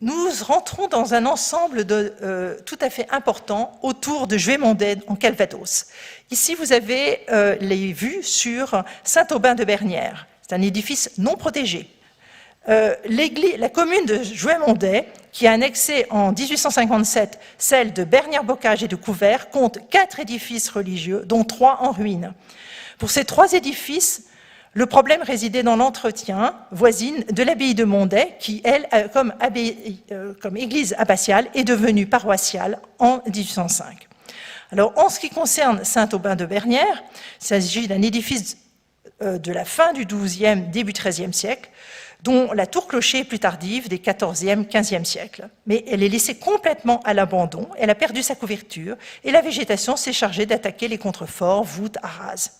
Nous rentrons dans un ensemble tout à fait important autour de Juémondet en Calvados. Ici, vous avez les vues sur Saint-Aubin de Bernières. C'est un édifice non protégé. La commune de Juémondet, qui a annexé en 1857 celle de Bernières-Bocage et de Couvert, compte 4 édifices religieux, dont 3 en ruine. Pour ces 3 édifices, le problème résidait dans l'entretien voisine de l'abbaye de Mondet, qui, elle, comme église abbatiale, est devenue paroissiale en 1805. Alors, en ce qui concerne Saint-Aubin de Bernières, il s'agit d'un édifice de la fin du XIIe, début XIIIe siècle, dont la tour-clocher est plus tardive, des XIVe, XVe siècles. Mais elle est laissée complètement à l'abandon, elle a perdu sa couverture, et la végétation s'est chargée d'attaquer les contreforts, voûtes, arases.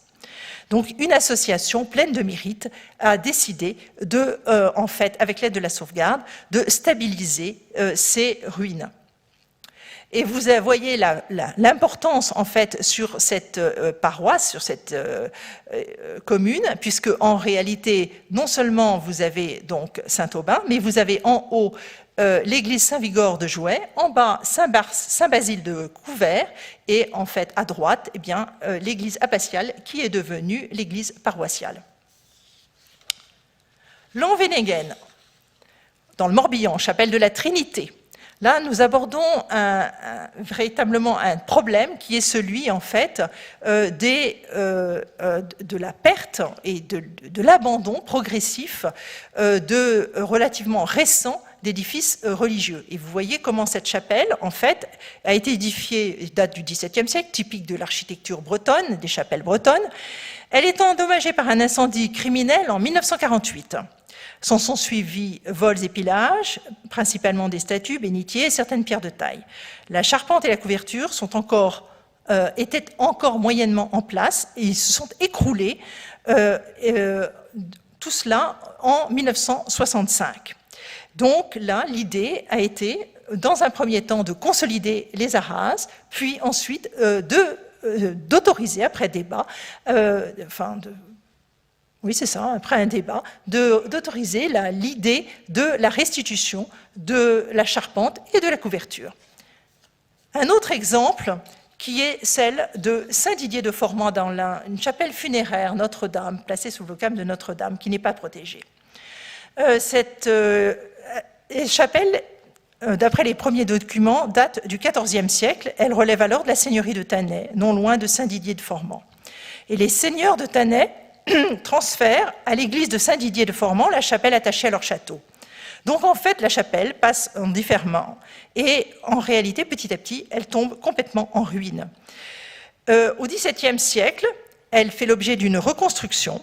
Donc, une association pleine de mérite a décidé en fait, avec l'aide de la sauvegarde, de stabiliser ces ruines. Et vous voyez l'importance, en fait, sur cette paroisse, sur cette commune, puisque en réalité, non seulement vous avez donc Saint-Aubin, mais vous avez en haut l'église Saint-Vigor de Jouet, en bas Saint-Basile de Couvert, et en fait à droite, eh bien, l'église abbatiale qui est devenue l'église paroissiale. Lanvénéguen, dans le Morbihan, chapelle de la Trinité. Là, nous abordons véritablement un problème qui est celui, en fait, de la perte et de l'abandon progressif relativement récent d'édifices religieux. Et vous voyez comment cette chapelle, en fait, a été édifiée, date du XVIIe siècle, typique de l'architecture bretonne, des chapelles bretonnes. Elle est endommagée par un incendie criminel en 1948. S'en sont suivis vols et pillages, principalement des statues, bénitiers et certaines pierres de taille. La charpente et la couverture étaient encore moyennement en place et ils se sont écroulés, tout cela en 1965. Donc là, l'idée a été, dans un premier temps, de consolider les haras, puis ensuite d'autoriser, après débat, après un débat, d'autoriser l'idée de la restitution de la charpente et de la couverture. Un autre exemple, qui est celle de Saint-Didier de Formans dans une chapelle funéraire Notre-Dame, placée sous le vocable de Notre-Dame, qui n'est pas protégée. Cette chapelle, d'après les premiers documents, date du XIVe siècle. Elle relève alors de la seigneurie de Thanay, non loin de Saint-Didier de Formans. Et les seigneurs de Thanay transfèrent à l'église de Saint-Didier de Formans la chapelle attachée à leur château. Donc en fait, la chapelle passe en déferment et en réalité, petit à petit, elle tombe complètement en ruine. Au XVIIe siècle, elle fait l'objet d'une reconstruction,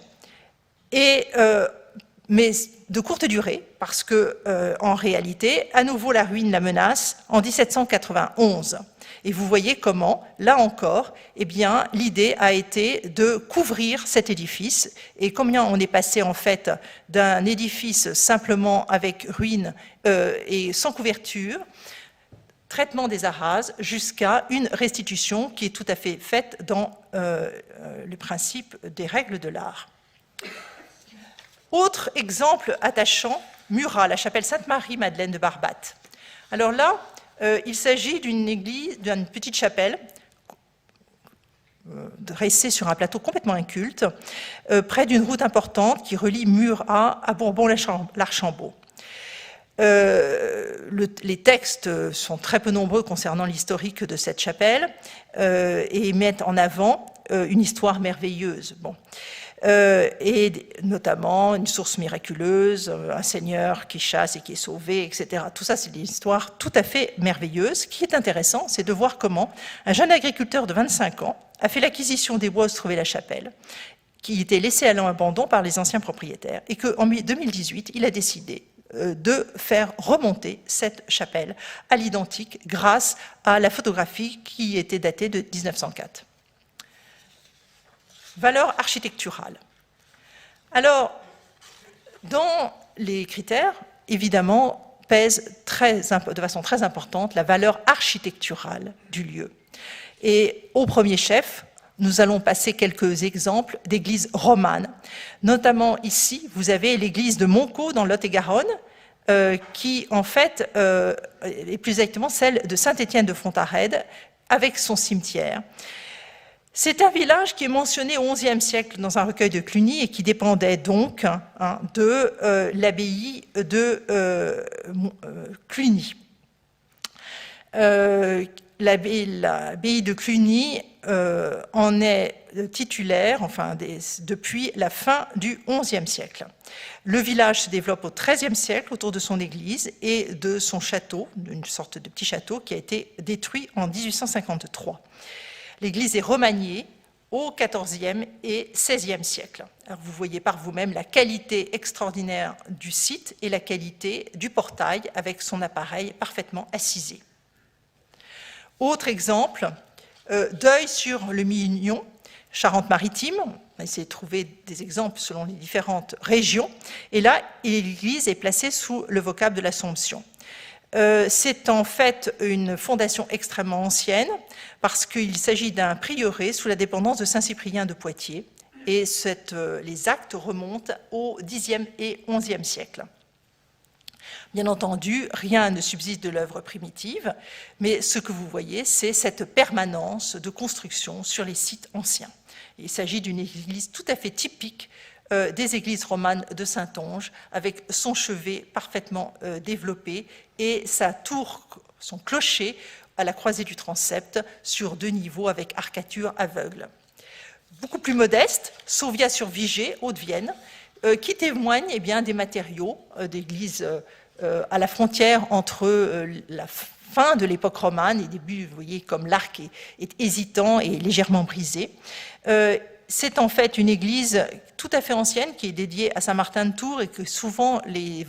mais de courte durée, parce que en réalité, à nouveau, la ruine la menace en 1791. Et vous voyez comment, là encore, eh bien, l'idée a été de couvrir cet édifice. Et combien on est passé en fait d'un édifice simplement avec ruines et sans couverture, traitement des haras, jusqu'à une restitution qui est tout à fait faite dans le principe des règles de l'art. Autre exemple attachant, Murat, la chapelle Sainte-Marie-Madeleine de Barbate. Alors là, il s'agit d'une petite chapelle dressée sur un plateau complètement inculte, près d'une route importante qui relie Murat à Bourbon-l'Archambault. Les textes sont très peu nombreux concernant l'historique de cette chapelle et mettent en avant une histoire merveilleuse. Et notamment une source miraculeuse, un seigneur qui chasse et qui est sauvé, etc. Tout ça, c'est des histoires tout à fait merveilleuses. Ce qui est intéressant, c'est de voir comment un jeune agriculteur de 25 ans a fait l'acquisition des bois où se trouvait la chapelle, qui était laissée à l'abandon par les anciens propriétaires, et qu'en 2018, il a décidé de faire remonter cette chapelle à l'identique grâce à la photographie qui était datée de 1904. Valeur architecturale. Alors, dans les critères, évidemment, pèse de façon très importante la valeur architecturale du lieu. Et au premier chef, nous allons passer quelques exemples d'églises romanes. Notamment ici, vous avez l'église de Moncaut dans Lot-et-Garonne, qui en fait est plus exactement celle de Saint-Étienne de Fontarède, avec son cimetière. C'est un village qui est mentionné au XIe siècle dans un recueil de Cluny et qui dépendait donc de l'abbaye de Cluny. L'abbaye de Cluny en est titulaire, depuis la fin du XIe siècle. Le village se développe au XIIIe siècle autour de son église et de son château, une sorte de petit château qui a été détruit en 1853. L'église est remaniée au XIVe et XVIe siècle. Alors vous voyez par vous-même la qualité extraordinaire du site et la qualité du portail avec son appareil parfaitement assisé. Autre exemple, Deuil-sur-le-Mignon, Charente-Maritime. On va essayer de trouver des exemples selon les différentes régions. Et là, l'église est placée sous le vocable de l'Assomption. C'est en fait une fondation extrêmement ancienne parce qu'il s'agit d'un prieuré sous la dépendance de Saint-Cyprien de Poitiers et les actes remontent au Xe et XIe siècle. Bien entendu, rien ne subsiste de l'œuvre primitive, mais ce que vous voyez, c'est cette permanence de construction sur les sites anciens. Il s'agit d'une église tout à fait typique des églises romanes de Saintonge, avec son chevet parfaitement développé et sa tour, son clocher à la croisée du transept sur 2 niveaux avec arcature aveugle. Beaucoup plus modeste, Sauvia-sur-Vigée, Haute-Vienne, qui témoigne des matériaux d'église à la frontière entre la fin de l'époque romane et début, vous voyez, comme l'arc est hésitant et légèrement brisé. c'est en fait une église tout à fait ancienne qui est dédiée à Saint-Martin de Tours et que souvent les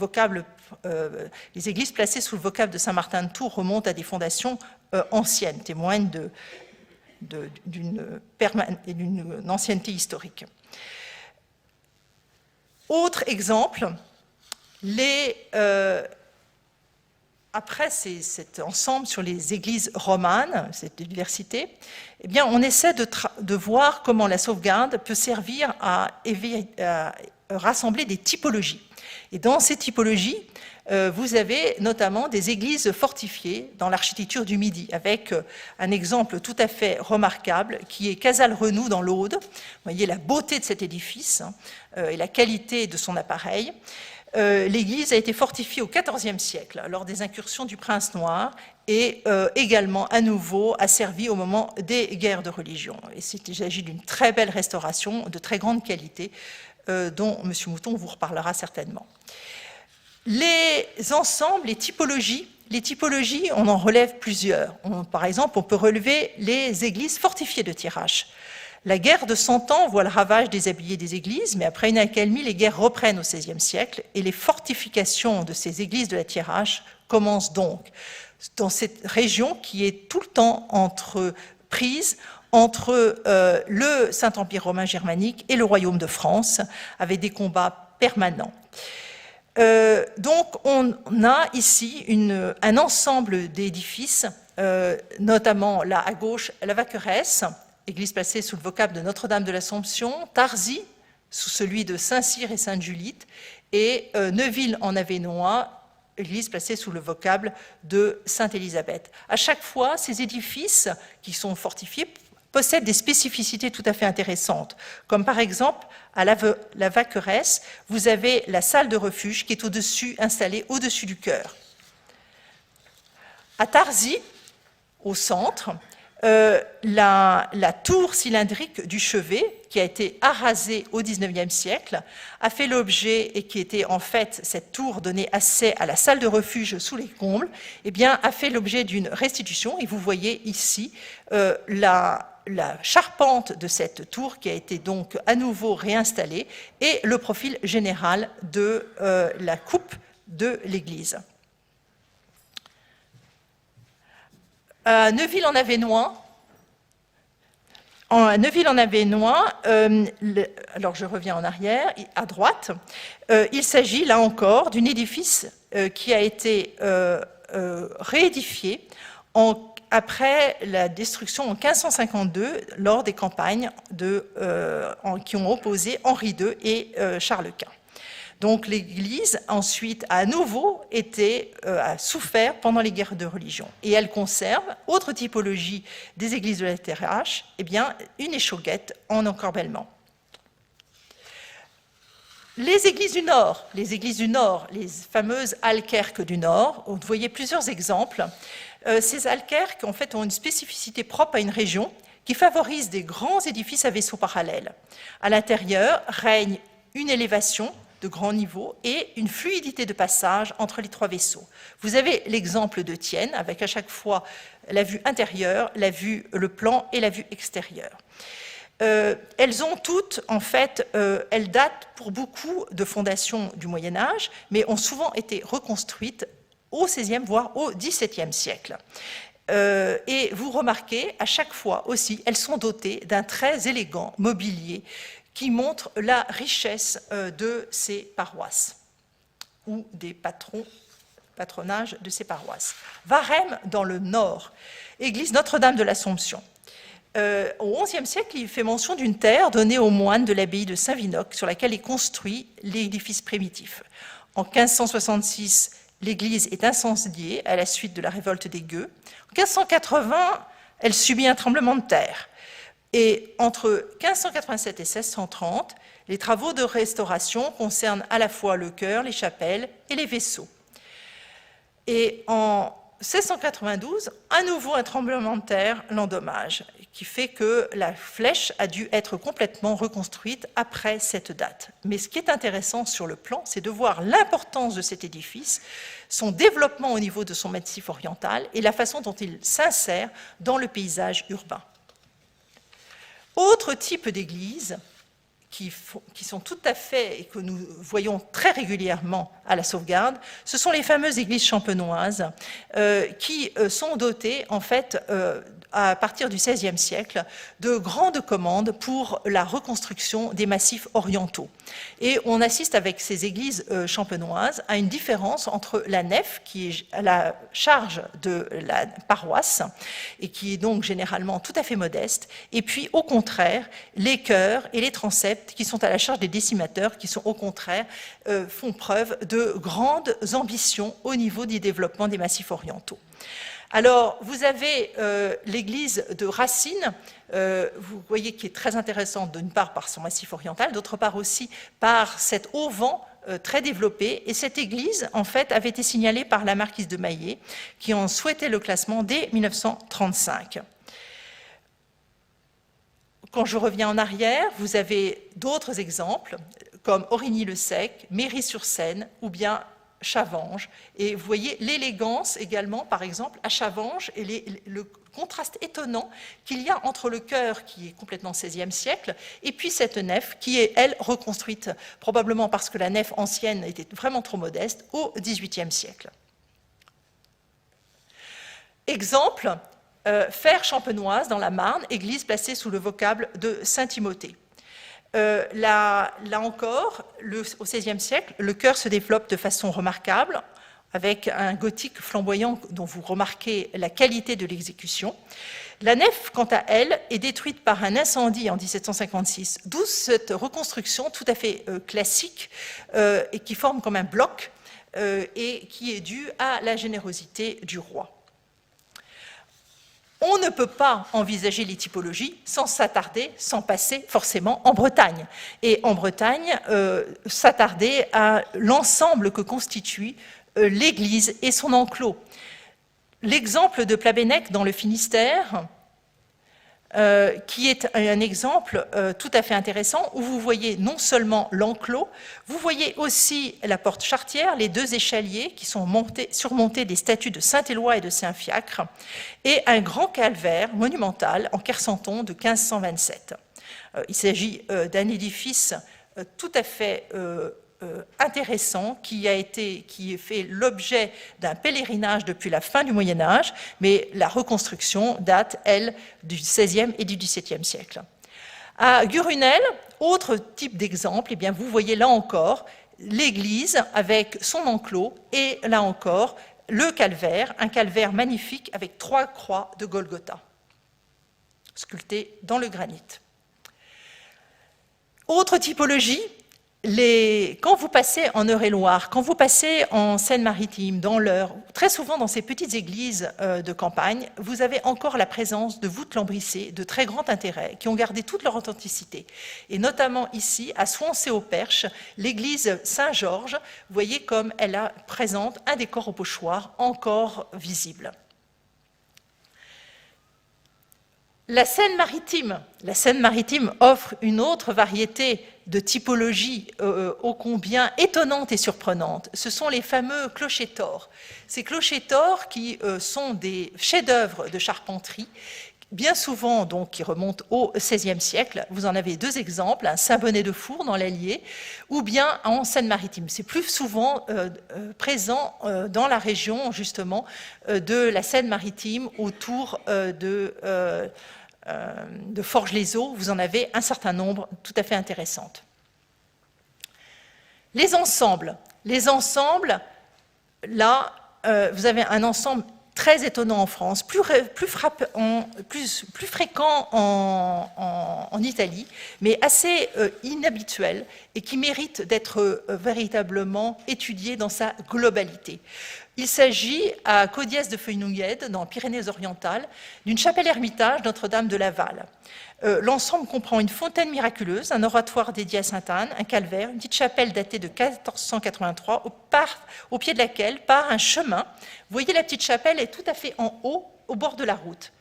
églises placées sous le vocable de Saint-Martin de Tours remontent à des fondations anciennes, témoignent d'une ancienneté historique. Autre exemple, après cet ensemble sur les églises romanes, cette diversité, eh bien, on essaie de voir comment la sauvegarde peut servir à rassembler des typologies. Et dans ces typologies, vous avez notamment des églises fortifiées dans l'architecture du Midi, avec un exemple tout à fait remarquable qui est Casal-Renoux dans l'Aude. Vous voyez la beauté de cet édifice et la qualité de son appareil. L'église a été fortifiée au XIVe siècle lors des incursions du prince noir et également à nouveau a servi au moment des guerres de religion. Il s'agit d'une très belle restauration de très grande qualité dont M. Mouton vous reparlera certainement. Les ensembles, les typologies, on en relève plusieurs. Par exemple, on peut relever les églises fortifiées de Thiérache. La guerre de 100 ans voit le ravage des abbayes des églises, mais après une accalmie, les guerres reprennent au XVIe siècle et les fortifications de ces églises de la Thiérache commencent donc dans cette région qui est tout le temps prise entre le Saint-Empire romain germanique et le Royaume de France, avec des combats permanents. Donc on a ici un ensemble d'édifices, notamment là à gauche, la Vacqueresse, église placée sous le vocable de Notre-Dame de l'Assomption, Tarzy, sous celui de Saint-Cyr et Sainte-Julite, et Neuville-en-Avesnois, église placée sous le vocable de Sainte-Élisabeth. À chaque fois, ces édifices qui sont fortifiés possèdent des spécificités tout à fait intéressantes, comme par exemple à la Vacqueresse, vous avez la salle de refuge qui est installée au-dessus du chœur. À Tarzy, au centre, la tour cylindrique du chevet, qui a été arasée au XIXe siècle, a fait l'objet, et qui était en fait, cette tour donnait accès à la salle de refuge sous les combles, eh bien, a fait l'objet d'une restitution, et vous voyez ici la charpente de cette tour qui a été donc à nouveau réinstallée, et le profil général de la coupe de l'église. À Neuville-en-Avesnois, alors je reviens en arrière, à droite, il s'agit là encore d'un édifice qui a été réédifié après la destruction en 1552 lors des campagnes qui ont opposé Henri II et Charles Quint. Donc l'église, ensuite, a à nouveau a souffert pendant les guerres de religion. Et elle conserve, autre typologie des églises de la Thiérache, eh bien, une échauguette en encorbellement. Les églises du Nord, les fameuses Alquerques du Nord, vous voyez plusieurs exemples. Ces Alquerques, en fait, ont une spécificité propre à une région qui favorise des grands édifices à vaisseaux parallèles. À l'intérieur règne une élévation de grand niveau et une fluidité de passage entre les trois vaisseaux. Vous avez l'exemple de Thiene, avec à chaque fois la vue intérieure, le plan et la vue extérieure. Elles ont toutes, en fait, elles datent pour beaucoup de fondations du Moyen-Âge, mais ont souvent été reconstruites au XVIe, voire au XVIIe siècle. Et vous remarquez, à chaque fois aussi, elles sont dotées d'un très élégant mobilier qui montre la richesse de ces paroisses ou des patronages de ces paroisses. Varèmes, dans le Nord, église Notre-Dame de l'Assomption. Au XIe siècle, il fait mention d'une terre donnée aux moines de l'abbaye de Saint-Vinoc sur laquelle est construit l'édifice primitif. En 1566, l'église est incendiée à la suite de la révolte des Gueux. En 1580, elle subit un tremblement de terre. Et entre 1587 et 1630, les travaux de restauration concernent à la fois le chœur, les chapelles et les vaisseaux. Et en 1692, à nouveau un tremblement de terre l'endommage, qui fait que la flèche a dû être complètement reconstruite après cette date. Mais ce qui est intéressant sur le plan, c'est de voir l'importance de cet édifice, son développement au niveau de son massif oriental et la façon dont il s'insère dans le paysage urbain. Autre type d'église qui sont tout à fait, et que nous voyons très régulièrement à la sauvegarde, ce sont les fameuses églises champenoises qui sont dotées, en fait, à partir du XVIe siècle, de grandes commandes pour la reconstruction des massifs orientaux. Et on assiste avec ces églises champenoises à une différence entre la nef, qui est à la charge de la paroisse, et qui est donc généralement tout à fait modeste, et puis au contraire, les chœurs et les transepts qui sont à la charge des décimateurs, qui sont au contraire, font preuve de grandes ambitions au niveau du développement des massifs orientaux. Alors, vous avez l'église de Racine, vous voyez qui est très intéressante d'une part par son massif oriental, d'autre part aussi par cet auvent très développé. Et cette église, en fait, avait été signalée par la marquise de Maillé, qui en souhaitait le classement dès 1935. Quand je reviens en arrière, vous avez d'autres exemples, comme Origny-le-Sec, Méry-sur-Seine, ou bien Chavanges. Et vous voyez l'élégance également, par exemple, à Chavanges, et le contraste étonnant qu'il y a entre le chœur, qui est complètement XVIe siècle, et puis cette nef, qui est, elle, reconstruite, probablement parce que la nef ancienne était vraiment trop modeste, au XVIIIe siècle. Exemple, Fère champenoise dans la Marne, église placée sous le vocable de Saint-Timothée. Là encore, au XVIe siècle, le chœur se développe de façon remarquable, avec un gothique flamboyant dont vous remarquez la qualité de l'exécution. La nef, quant à elle, est détruite par un incendie en 1756, d'où cette reconstruction tout à fait classique et qui forme comme un bloc et qui est due à la générosité du roi. On ne peut pas envisager les typologies sans s'attarder, sans passer forcément en Bretagne. Et en Bretagne, s'attarder à l'ensemble que constitue l'église et son enclos. L'exemple de Plabennec dans le Finistère, qui est un exemple tout à fait intéressant, où vous voyez non seulement l'enclos, vous voyez aussi la porte charretière, les deux échaliers qui sont surmontés des statues de Saint-Éloi et de Saint-Fiacre, et un grand calvaire monumental en Quercenton de 1527. Il s'agit d'un édifice tout à fait intéressant qui fait l'objet d'un pèlerinage depuis la fin du Moyen-Âge, mais la reconstruction date, elle, du XVIe et du XVIIe siècle. À Gurunel, autre type d'exemple, eh bien, vous voyez là encore l'église avec son enclos et là encore le calvaire, un calvaire magnifique avec 3 croix de Golgotha, sculptées dans le granit. Autre typologie, quand vous passez en Eure-et-Loire, quand vous passez en Seine-Maritime, dans l'Eure, très souvent dans ces petites églises de campagne, vous avez encore la présence de voûtes lambrissées de très grand intérêt, qui ont gardé toute leur authenticité. Et notamment ici, à Swansea-au-Perche, l'église Saint-Georges, vous voyez comme elle présente un décor au pochoir encore visible. La Seine-Maritime offre une autre variété de typologies ô combien étonnantes et surprenantes. Ce sont les fameux clochers tors. Ces clochers tors qui sont des chefs-d'œuvre de charpenterie, bien souvent donc qui remontent au XVIe siècle. Vous en avez 2 exemples, un Saint-Bonnet-de-Four dans l'Allier, ou bien en Seine-Maritime. C'est plus souvent présent dans la région justement de la Seine-Maritime, autour de Forges-les-Eaux. Vous en avez un certain nombre tout à fait intéressantes. Les ensembles, là, vous avez un ensemble très étonnant en France, plus fréquent en Italie, mais assez inhabituel et qui mérite d'être véritablement étudié dans sa globalité. Il s'agit à Caudiès de Fenouillède, dans les Pyrénées-Orientales, d'une chapelle-ermitage Notre-Dame de Laval. L'ensemble comprend une fontaine miraculeuse, un oratoire dédié à Sainte-Anne, un calvaire, une petite chapelle datée de 1483, au pied de laquelle part un chemin. Vous voyez, la petite chapelle est tout à fait en haut, au bord de la route.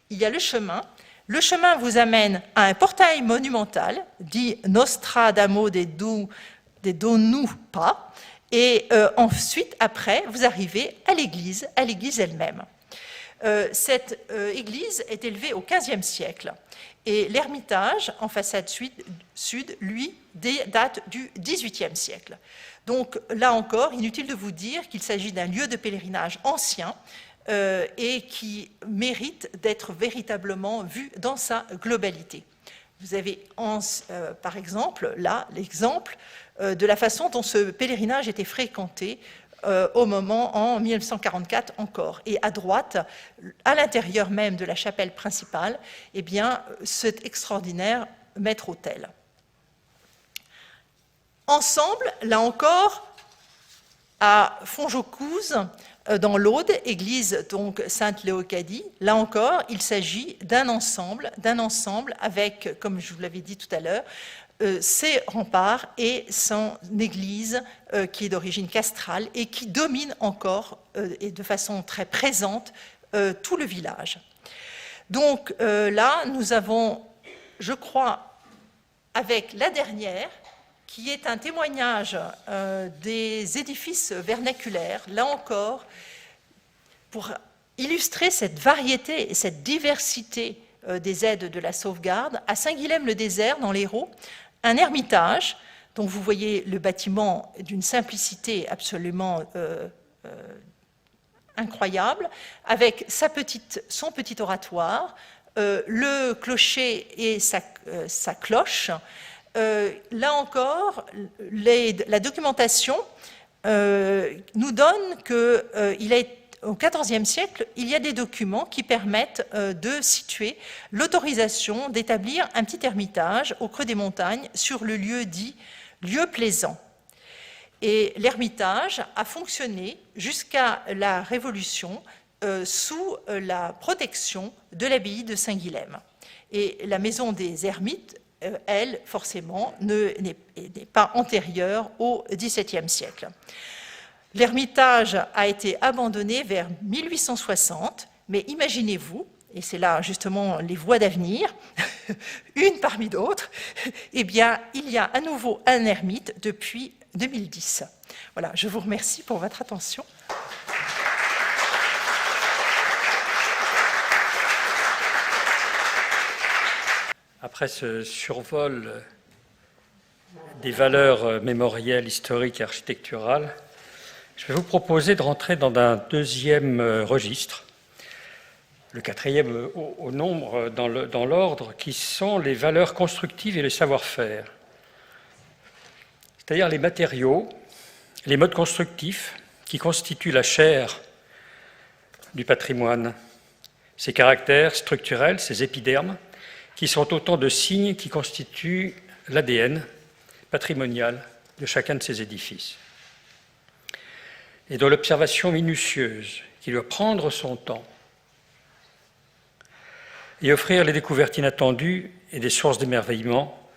Il y a le chemin. Le chemin vous amène à un portail monumental, dit Nostra Damo de Donu Pa, et ensuite, après, vous arrivez à l'église elle-même. Cette église est élevée au XVe siècle. Et l'ermitage, en façade sud, lui, date du XVIIIe siècle. Donc là encore, inutile de vous dire qu'il s'agit d'un lieu de pèlerinage ancien et qui mérite d'être véritablement vu dans sa globalité. Vous avez par exemple là l'exemple de la façon dont ce pèlerinage était fréquenté au moment en 1944 encore. Et à droite, à l'intérieur même de la chapelle principale, eh bien, cet extraordinaire maître-autel. Ensemble, là encore, à Fonjocouze, dans l'Aude, église donc Sainte-Léocadie, là encore, il s'agit d'un ensemble avec, comme je vous l'avais dit tout à l'heure, ses remparts et son église qui est d'origine castrale et qui domine encore et de façon très présente tout le village. Donc là, nous avons, je crois, avec la dernière, qui est un témoignage des édifices vernaculaires, là encore, pour illustrer cette variété et cette diversité des aides de la sauvegarde, à Saint-Guilhem-le-Désert, dans l'Hérault, un ermitage, dont vous voyez le bâtiment d'une simplicité absolument incroyable, avec son petit oratoire, le clocher et sa cloche. Là encore, la documentation nous donne qu'au XIVe siècle, il y a des documents qui permettent de situer l'autorisation d'établir un petit ermitage au creux des montagnes sur le lieu dit lieu plaisant. Et l'ermitage a fonctionné jusqu'à la Révolution sous la protection de l'abbaye de Saint-Guilhem. Et la maison des ermites, elle, forcément, n'est pas antérieure au XVIIe siècle. L'ermitage a été abandonné vers 1860, mais imaginez-vous, et c'est là justement les voies d'avenir, une parmi d'autres, eh bien, il y a à nouveau un ermite depuis 2010. Voilà, je vous remercie pour votre attention. Après ce survol des valeurs mémorielles, historiques et architecturales, je vais vous proposer de rentrer dans un deuxième registre, le quatrième au nombre dans l'ordre, qui sont les valeurs constructives et le savoir-faire. C'est-à-dire les matériaux, les modes constructifs qui constituent la chair du patrimoine, ses caractères structurels, ses épidermes, qui sont autant de signes qui constituent l'ADN patrimonial de chacun de ces édifices. Et dont l'observation minutieuse, qui doit prendre son temps, et offrir les découvertes inattendues et des sources d'émerveillement,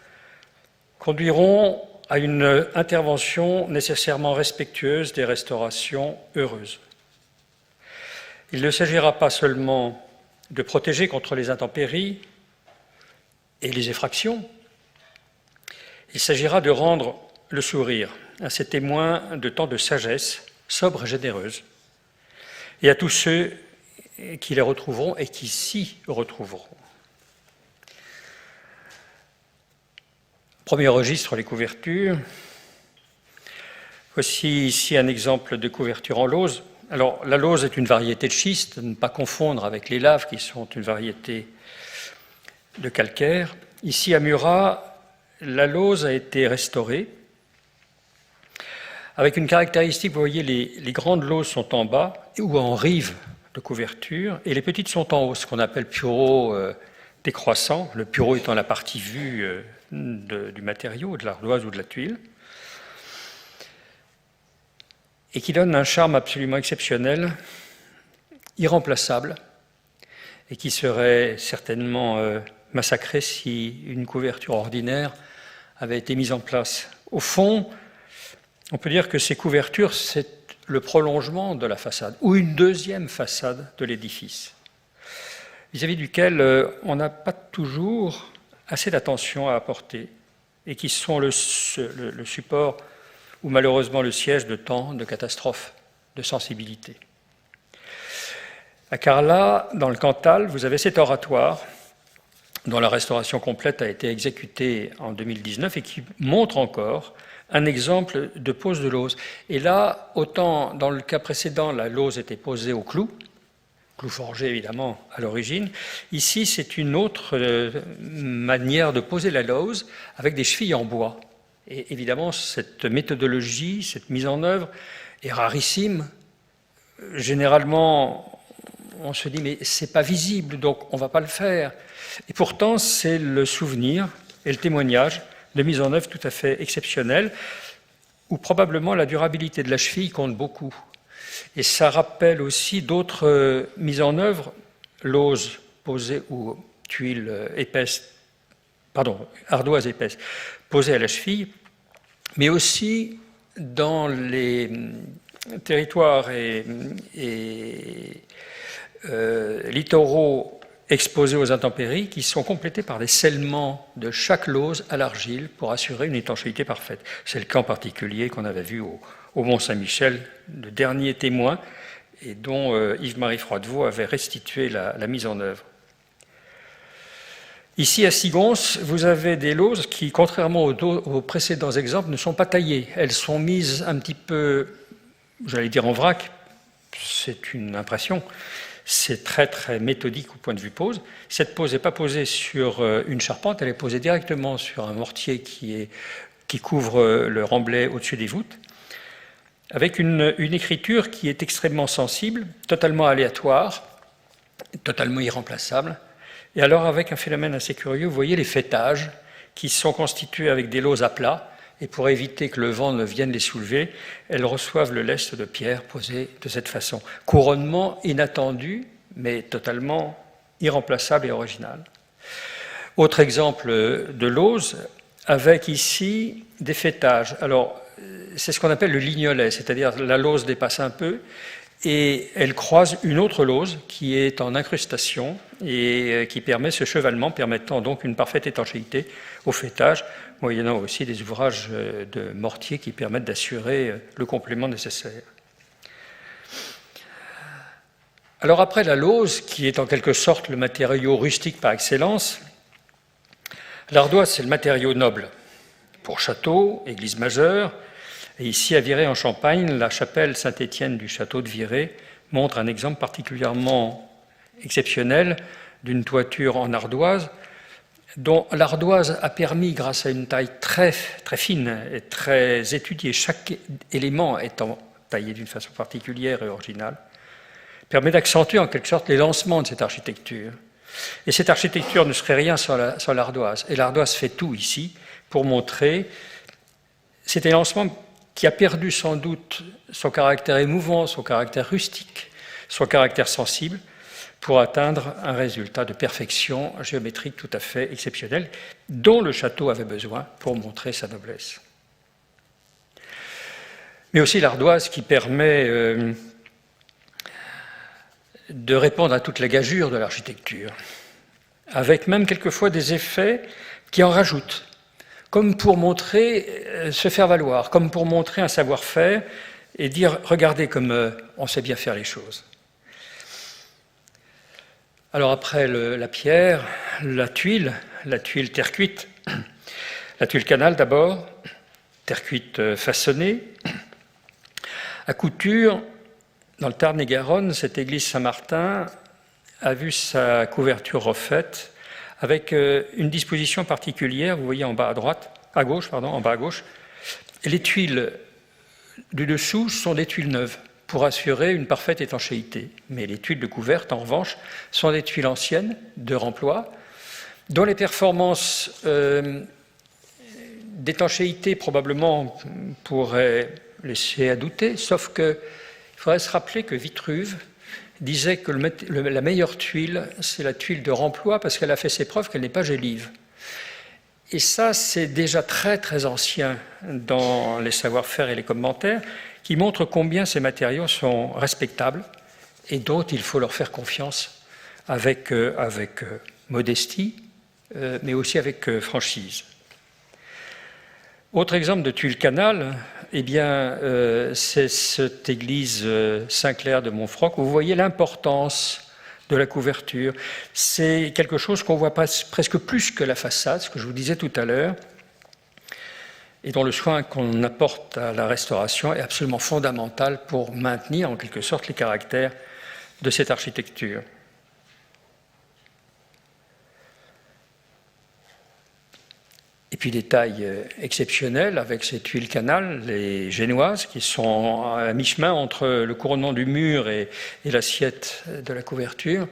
conduiront à une intervention nécessairement respectueuse des restaurations heureuses. Il ne s'agira pas seulement de protéger contre les intempéries et les effractions, il s'agira de rendre le sourire à ces témoins de tant de sagesse, sobre et généreuse, et à tous ceux qui les retrouveront et qui s'y retrouveront. Premier registre, les couvertures. Voici ici un exemple de couverture en lauze. Alors, la lauze est une variété de schiste, ne pas confondre avec les laves qui sont une variété de calcaire. Ici, à Murat, la lauze a été restaurée avec une caractéristique, vous voyez, les grandes lauses sont en bas ou en rive de couverture et les petites sont en haut, ce qu'on appelle pureau décroissant, le pureau étant la partie vue du matériau, de l'ardoise ou de la tuile, et qui donne un charme absolument exceptionnel, irremplaçable, et qui serait certainement massacré si une couverture ordinaire avait été mise en place. Au fond, on peut dire que ces couvertures, c'est le prolongement de la façade, ou une deuxième façade de l'édifice, vis-à-vis duquel on n'a pas toujours assez d'attention à apporter, et qui sont le support, ou malheureusement le siège de tant de catastrophes, de sensibilité. À Carlat, dans le Cantal, vous avez cet oratoire dont la restauration complète a été exécutée en 2019 et qui montre encore un exemple de pose de lauze. Et là, autant dans le cas précédent, la lauze était posée au clou forgé évidemment à l'origine, ici c'est une autre manière de poser la lauze avec des chevilles en bois. Et évidemment, cette méthodologie, cette mise en œuvre est rarissime. Généralement, on se dit, mais c'est pas visible, donc on ne va pas le faire. Et pourtant, c'est le souvenir et le témoignage de mise en œuvre tout à fait exceptionnelle, où probablement la durabilité de la cheville compte beaucoup. Et ça rappelle aussi d'autres mises en œuvre, lauze posée ou tuiles épaisses, ardoise épaisse, posée à la cheville, mais aussi dans les territoires et littoraux exposés aux intempéries qui sont complétés par des scellements de chaque lauze à l'argile pour assurer une étanchéité parfaite. C'est le cas en particulier qu'on avait vu au Mont-Saint-Michel, le dernier témoin, et dont Yves-Marie Froidevaux avait restitué la mise en œuvre. Ici, à Sigons, vous avez des lauses qui, contrairement aux précédents exemples, ne sont pas taillées. Elles sont mises un petit peu, j'allais dire en vrac, c'est une impression, c'est très très méthodique au point de vue pose. Cette pose n'est pas posée sur une charpente, elle est posée directement sur un mortier qui couvre le remblai au-dessus des voûtes, avec une écriture qui est extrêmement sensible, totalement aléatoire, totalement irremplaçable. Et alors, avec un phénomène assez curieux, vous voyez les faîtages qui sont constitués avec des lauses à plat, et pour éviter que le vent ne vienne les soulever, elles reçoivent le lest de pierre posé de cette façon. Couronnement inattendu, mais totalement irremplaçable et original. Autre exemple de lauze, avec ici des faîtages. Alors, c'est ce qu'on appelle le lignolet, c'est-à-dire la lauze dépasse un peu, et elle croise une autre lauze qui est en incrustation et qui permet ce chevalement, permettant donc une parfaite étanchéité au faîtage, moyennant aussi des ouvrages de mortier qui permettent d'assurer le complément nécessaire. Alors après la lauze, qui est en quelque sorte le matériau rustique par excellence, l'ardoise c'est le matériau noble pour château, église majeure. Et ici, à Viré, en Champagne, la chapelle Saint-Étienne du château de Viré montre un exemple particulièrement exceptionnel d'une toiture en ardoise, dont l'ardoise a permis, grâce à une taille très, très fine et très étudiée, chaque élément étant taillé d'une façon particulière et originale, permet d'accentuer en quelque sorte les lancements de cette architecture. Et cette architecture ne serait rien sans l'ardoise. Et l'ardoise fait tout ici pour montrer cet élancement qui a perdu sans doute son caractère émouvant, son caractère rustique, son caractère sensible, pour atteindre un résultat de perfection géométrique tout à fait exceptionnel, dont le château avait besoin pour montrer sa noblesse. Mais aussi l'ardoise qui permet de répondre à toute la gageure de l'architecture, avec même quelquefois des effets qui en rajoutent, comme pour montrer, se faire valoir, comme pour montrer un savoir-faire et dire « regardez comme on sait bien faire les choses ». Alors après la pierre, la tuile terre cuite, la tuile canal d'abord, terre cuite façonnée. À Couture, dans le Tarn-et-Garonne, cette église Saint-Martin a vu sa couverture refaite avec une disposition particulière, vous voyez en bas à droite, en bas à gauche. Et les tuiles du dessous sont des tuiles neuves pour assurer une parfaite étanchéité. Mais les tuiles de couverte, en revanche, sont des tuiles anciennes de remploi, dont les performances d'étanchéité probablement pourraient laisser à douter, sauf qu'il faudrait se rappeler que Vitruve disait que la meilleure tuile, c'est la tuile de remploi parce qu'elle a fait ses preuves qu'elle n'est pas gélive. Et ça, c'est déjà très très ancien dans les savoir-faire et les commentaires, qui montrent combien ces matériaux sont respectables et dont il faut leur faire confiance avec modestie, mais aussi avec franchise. Autre exemple de tuile canal, eh bien, c'est cette église Saint-Clair de Montfroc où vous voyez l'importance de la couverture. C'est quelque chose qu'on voit presque plus que la façade, ce que je vous disais tout à l'heure, et dont le soin qu'on apporte à la restauration est absolument fondamental pour maintenir en quelque sorte les caractères de cette architecture. Et puis des tailles exceptionnelles avec ces tuiles canal, les génoises, qui sont à mi-chemin entre le couronnement du mur et l'assiette de la couverture,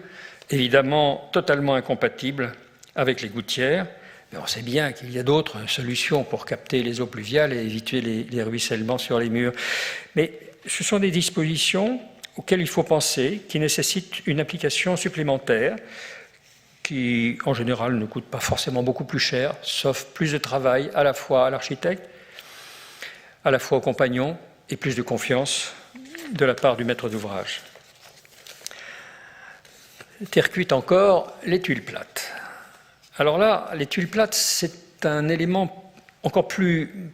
évidemment totalement incompatibles avec les gouttières. Mais on sait bien qu'il y a d'autres solutions pour capter les eaux pluviales et éviter les ruissellements sur les murs. Mais ce sont des dispositions auxquelles il faut penser, qui nécessitent une application supplémentaire, qui en général ne coûte pas forcément beaucoup plus cher, sauf plus de travail à la fois à l'architecte, à la fois au compagnon, et plus de confiance de la part du maître d'ouvrage. Terre cuite encore, les tuiles plates. Alors là, les tuiles plates, c'est un élément encore plus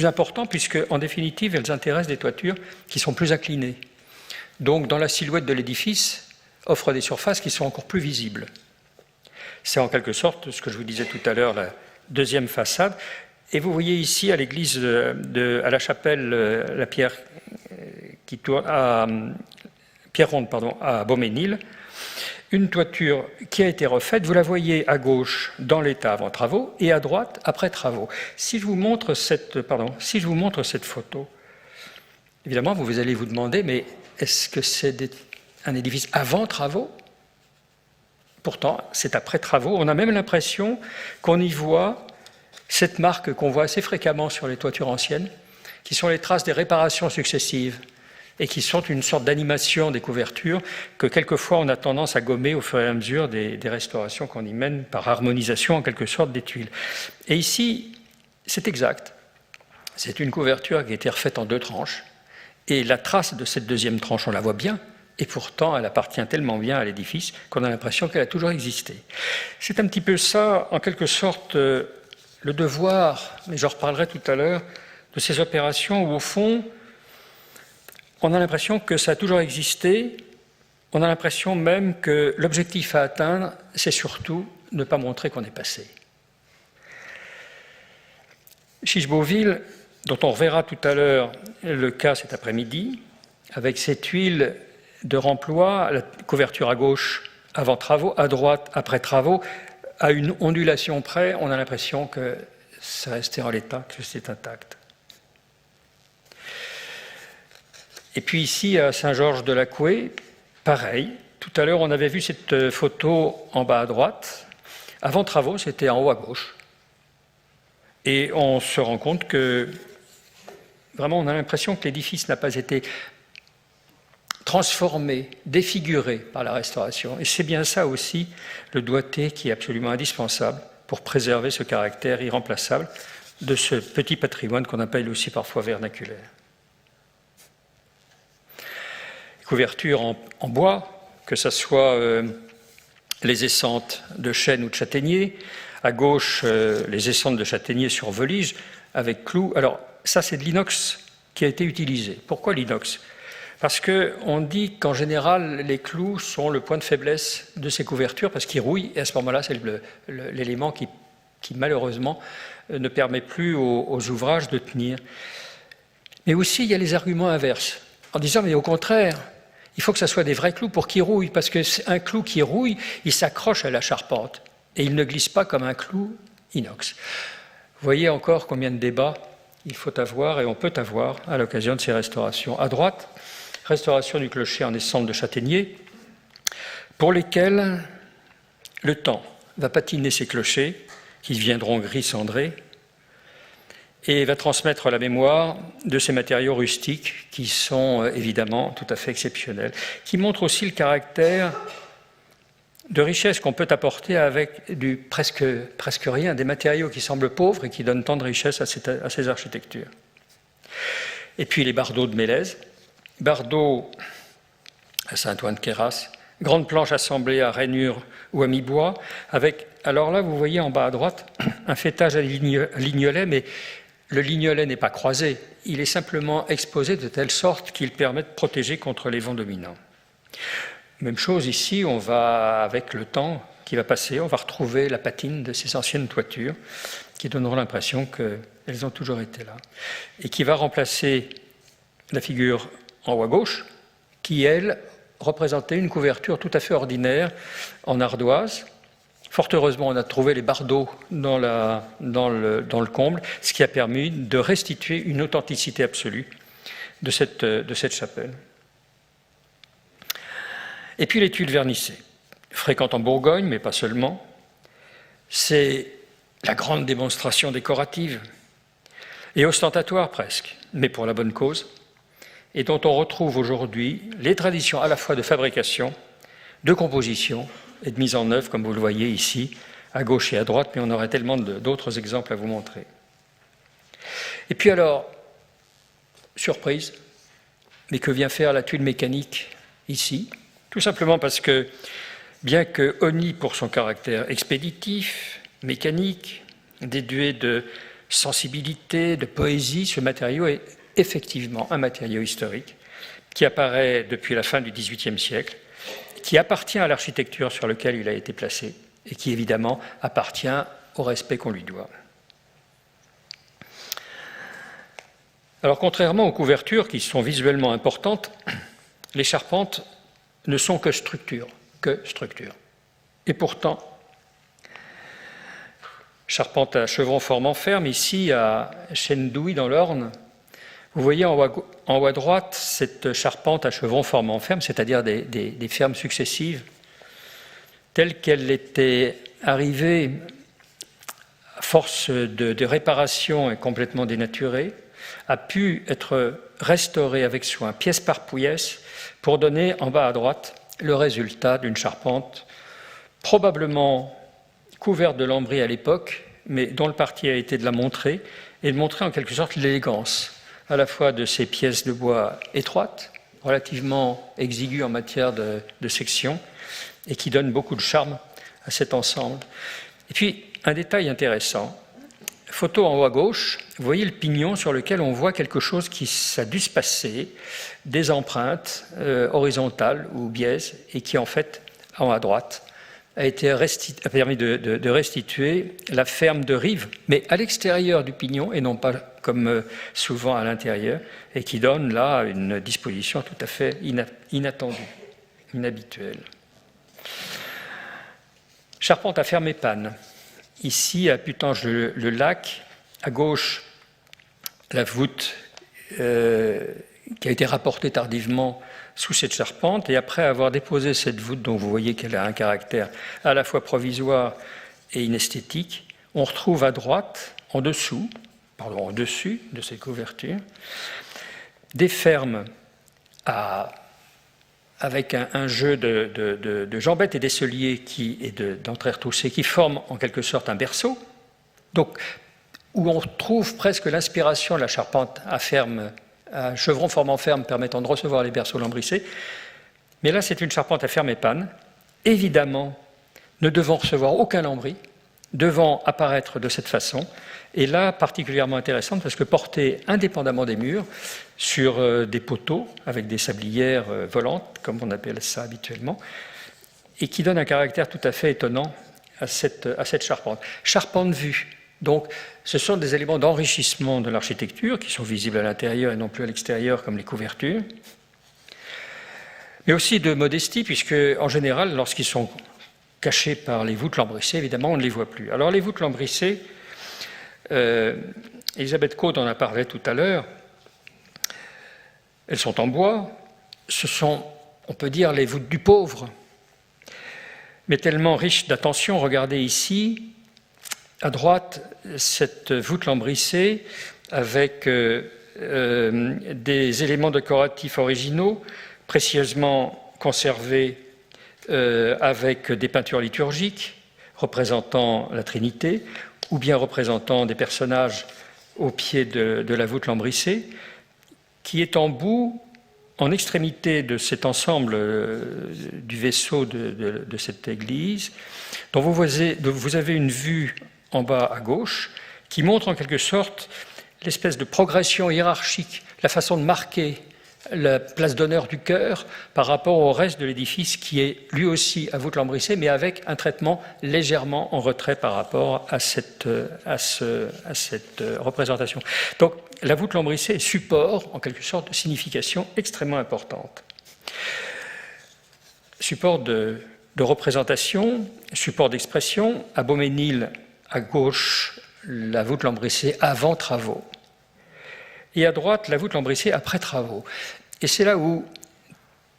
important, puisque en définitive, elles intéressent des toitures qui sont plus inclinées. Donc, dans la silhouette de l'édifice, offrent des surfaces qui sont encore plus visibles. C'est en quelque sorte ce que je vous disais tout à l'heure, la deuxième façade. Et vous voyez ici à l'église à la chapelle, la pierre qui tourne à Pierre-Ronde, à Beauménil, une toiture qui a été refaite. Vous la voyez à gauche dans l'état avant travaux et à droite après travaux. Si je vous montre cette photo, évidemment vous allez vous demander, mais est-ce que c'est un édifice avant travaux ? Pourtant, c'est après travaux. On a même l'impression qu'on y voit cette marque qu'on voit assez fréquemment sur les toitures anciennes, qui sont les traces des réparations successives et qui sont une sorte d'animation des couvertures que quelquefois on a tendance à gommer au fur et à mesure des restaurations qu'on y mène par harmonisation en quelque sorte des tuiles. Et ici, c'est exact. C'est une couverture qui a été refaite en 2 tranches et la trace de cette deuxième tranche, on la voit bien. Et pourtant, elle appartient tellement bien à l'édifice qu'on a l'impression qu'elle a toujours existé. C'est un petit peu ça, en quelque sorte, le devoir, mais j'en reparlerai tout à l'heure, de ces opérations où, au fond, on a l'impression que ça a toujours existé, on a l'impression même que l'objectif à atteindre, c'est surtout ne pas montrer qu'on est passé. Chiche-Beauville, dont on reverra tout à l'heure le cas cet après-midi, avec ses tuiles de remploi, la couverture à gauche avant travaux, à droite après travaux, à une ondulation près, on a l'impression que c'est resté en l'état, que c'est intact. Et puis ici, à Saint-Georges-de-la-Couée, pareil. Tout à l'heure, on avait vu cette photo en bas à droite. Avant travaux, c'était en haut à gauche. Et on se rend compte que, vraiment, on a l'impression que l'édifice n'a pas été transformé, défiguré par la restauration. Et c'est bien ça aussi, le doigté qui est absolument indispensable pour préserver ce caractère irremplaçable de ce petit patrimoine qu'on appelle aussi parfois vernaculaire. Couverture en bois, que ce soit les essentres de chêne ou de châtaignier, à gauche les essentres de châtaignier sur velige avec clous. Alors ça, c'est de l'inox qui a été utilisé. Pourquoi l'inox ? Parce qu'on dit qu'en général, les clous sont le point de faiblesse de ces couvertures parce qu'ils rouillent, et à ce moment-là, c'est l'élément qui malheureusement ne permet plus aux ouvrages de tenir. Mais aussi, il y a les arguments inverses, en disant, mais au contraire, il faut que ce soit des vrais clous pour qu'ils rouillent, parce qu'un clou qui rouille, il s'accroche à la charpente, et il ne glisse pas comme un clou inox. Vous voyez encore combien de débats il faut avoir, et on peut avoir, à l'occasion de ces restaurations. À droite, restauration du clocher en essentre de châtaignier, pour lesquels le temps va patiner ces clochers, qui deviendront gris cendré, et va transmettre la mémoire de ces matériaux rustiques qui sont évidemment tout à fait exceptionnels, qui montrent aussi le caractère de richesse qu'on peut apporter avec du presque rien, des matériaux qui semblent pauvres et qui donnent tant de richesse à ces architectures. Et puis les bardeaux de Mélèze, bardeaux à Saint-Ouen-de-Queyras, grande planche assemblée à rainure ou à mi-bois, avec, alors là vous voyez en bas à droite, un fêtage à lignelet, mais le lignolet n'est pas croisé, il est simplement exposé de telle sorte qu'il permet de protéger contre les vents dominants. Même chose ici, on va, avec le temps qui va passer, on va retrouver la patine de ces anciennes toitures qui donneront l'impression qu'elles ont toujours été là, et qui va remplacer la figure en haut à gauche, qui, elle, représentait une couverture tout à fait ordinaire en ardoise. Fort heureusement, on a trouvé les bardeaux dans le comble, ce qui a permis de restituer une authenticité absolue de cette chapelle. Et puis les tuiles vernissées, fréquentes en Bourgogne, mais pas seulement. C'est la grande démonstration décorative, et ostentatoire presque, mais pour la bonne cause, et dont on retrouve aujourd'hui les traditions à la fois de fabrication, de composition et de mise en œuvre, comme vous le voyez ici, à gauche et à droite, mais on aurait tellement d'autres exemples à vous montrer. Et puis alors, surprise, mais que vient faire la tuile mécanique ici? Tout simplement parce que, bien que honni pour son caractère expéditif, mécanique, dénué de sensibilité, de poésie, ce matériau est effectivement un matériau historique qui apparaît depuis la fin du XVIIIe siècle, qui appartient à l'architecture sur laquelle il a été placé et qui évidemment appartient au respect qu'on lui doit. Alors contrairement aux couvertures qui sont visuellement importantes, les charpentes ne sont que structure. Et pourtant, charpente à chevrons formant ferme, ici à Chendouille dans l'Orne, vous voyez en haut à droite cette charpente à chevrons formant ferme, c'est-à-dire des fermes successives, telle qu'elle était arrivée à force de réparation et complètement dénaturée, a pu être restaurée avec soin, pièce par pièce, pour donner en bas à droite le résultat d'une charpente probablement couverte de lambris à l'époque, mais dont le parti a été de la montrer, et de montrer en quelque sorte l'élégance, à la fois de ces pièces de bois étroites, relativement exiguës en matière de section, et qui donnent beaucoup de charme à cet ensemble. Et puis, un détail intéressant, photo en haut à gauche, vous voyez le pignon sur lequel on voit quelque chose qui a dû se passer, des empreintes horizontales ou biaises, et qui en fait, en haut à droite, a permis de restituer la ferme de rive, mais à l'extérieur du pignon et non pas comme souvent à l'intérieur, et qui donne là une disposition tout à fait inattendue, inhabituelle. Charpente à ferme et panne. Ici, à Putange-le-Lac, à gauche, la voûte qui a été rapportée tardivement sous cette charpente, et après avoir déposé cette voûte dont vous voyez qu'elle a un caractère à la fois provisoire et inesthétique, on retrouve à droite, en dessus de cette couverture, des fermes avec un jeu de jambettes et d'esseliers et d'entrées retroussées qui forment en quelque sorte un berceau, donc, où on trouve presque l'inspiration de la charpente à ferme, à chevron formant ferme permettant de recevoir les berceaux lambrissés. Mais là, c'est une charpente à ferme et panne, évidemment ne devant recevoir aucun lambris, devant apparaître de cette façon, et là, particulièrement intéressante parce que portée indépendamment des murs, sur des poteaux avec des sablières volantes, comme on appelle ça habituellement, et qui donne un caractère tout à fait étonnant à cette charpente. Charpente vue. Donc, ce sont des éléments d'enrichissement de l'architecture qui sont visibles à l'intérieur et non plus à l'extérieur comme les couvertures, mais aussi de modestie, puisque en général, lorsqu'ils sont cachés par les voûtes lambrissées, évidemment, on ne les voit plus. Alors, les voûtes lambrissées, Elisabeth Cohde en a parlé tout à l'heure, elles sont en bois, ce sont, on peut dire, les voûtes du pauvre, mais tellement riches d'attention. Regardez ici, à droite, cette voûte lambrissée avec des éléments décoratifs originaux, précieusement conservés avec des peintures liturgiques représentant la Trinité, ou bien représentant des personnages au pied de la voûte lambrissée, qui est en bout, en extrémité de cet ensemble du vaisseau de cette église, dont vous avez une vue en bas à gauche, qui montre en quelque sorte l'espèce de progression hiérarchique, la façon de marquer la place d'honneur du chœur par rapport au reste de l'édifice qui est lui aussi à voûte lambrissée, mais avec un traitement légèrement en retrait par rapport à cette représentation. Donc la voûte lambrissée est support, en quelque sorte, de signification extrêmement importante. Support de représentation, support d'expression, à Beaumesnil, à gauche, la voûte lambrissée avant travaux, et à droite, la voûte lambrissée après travaux. Et c'est là où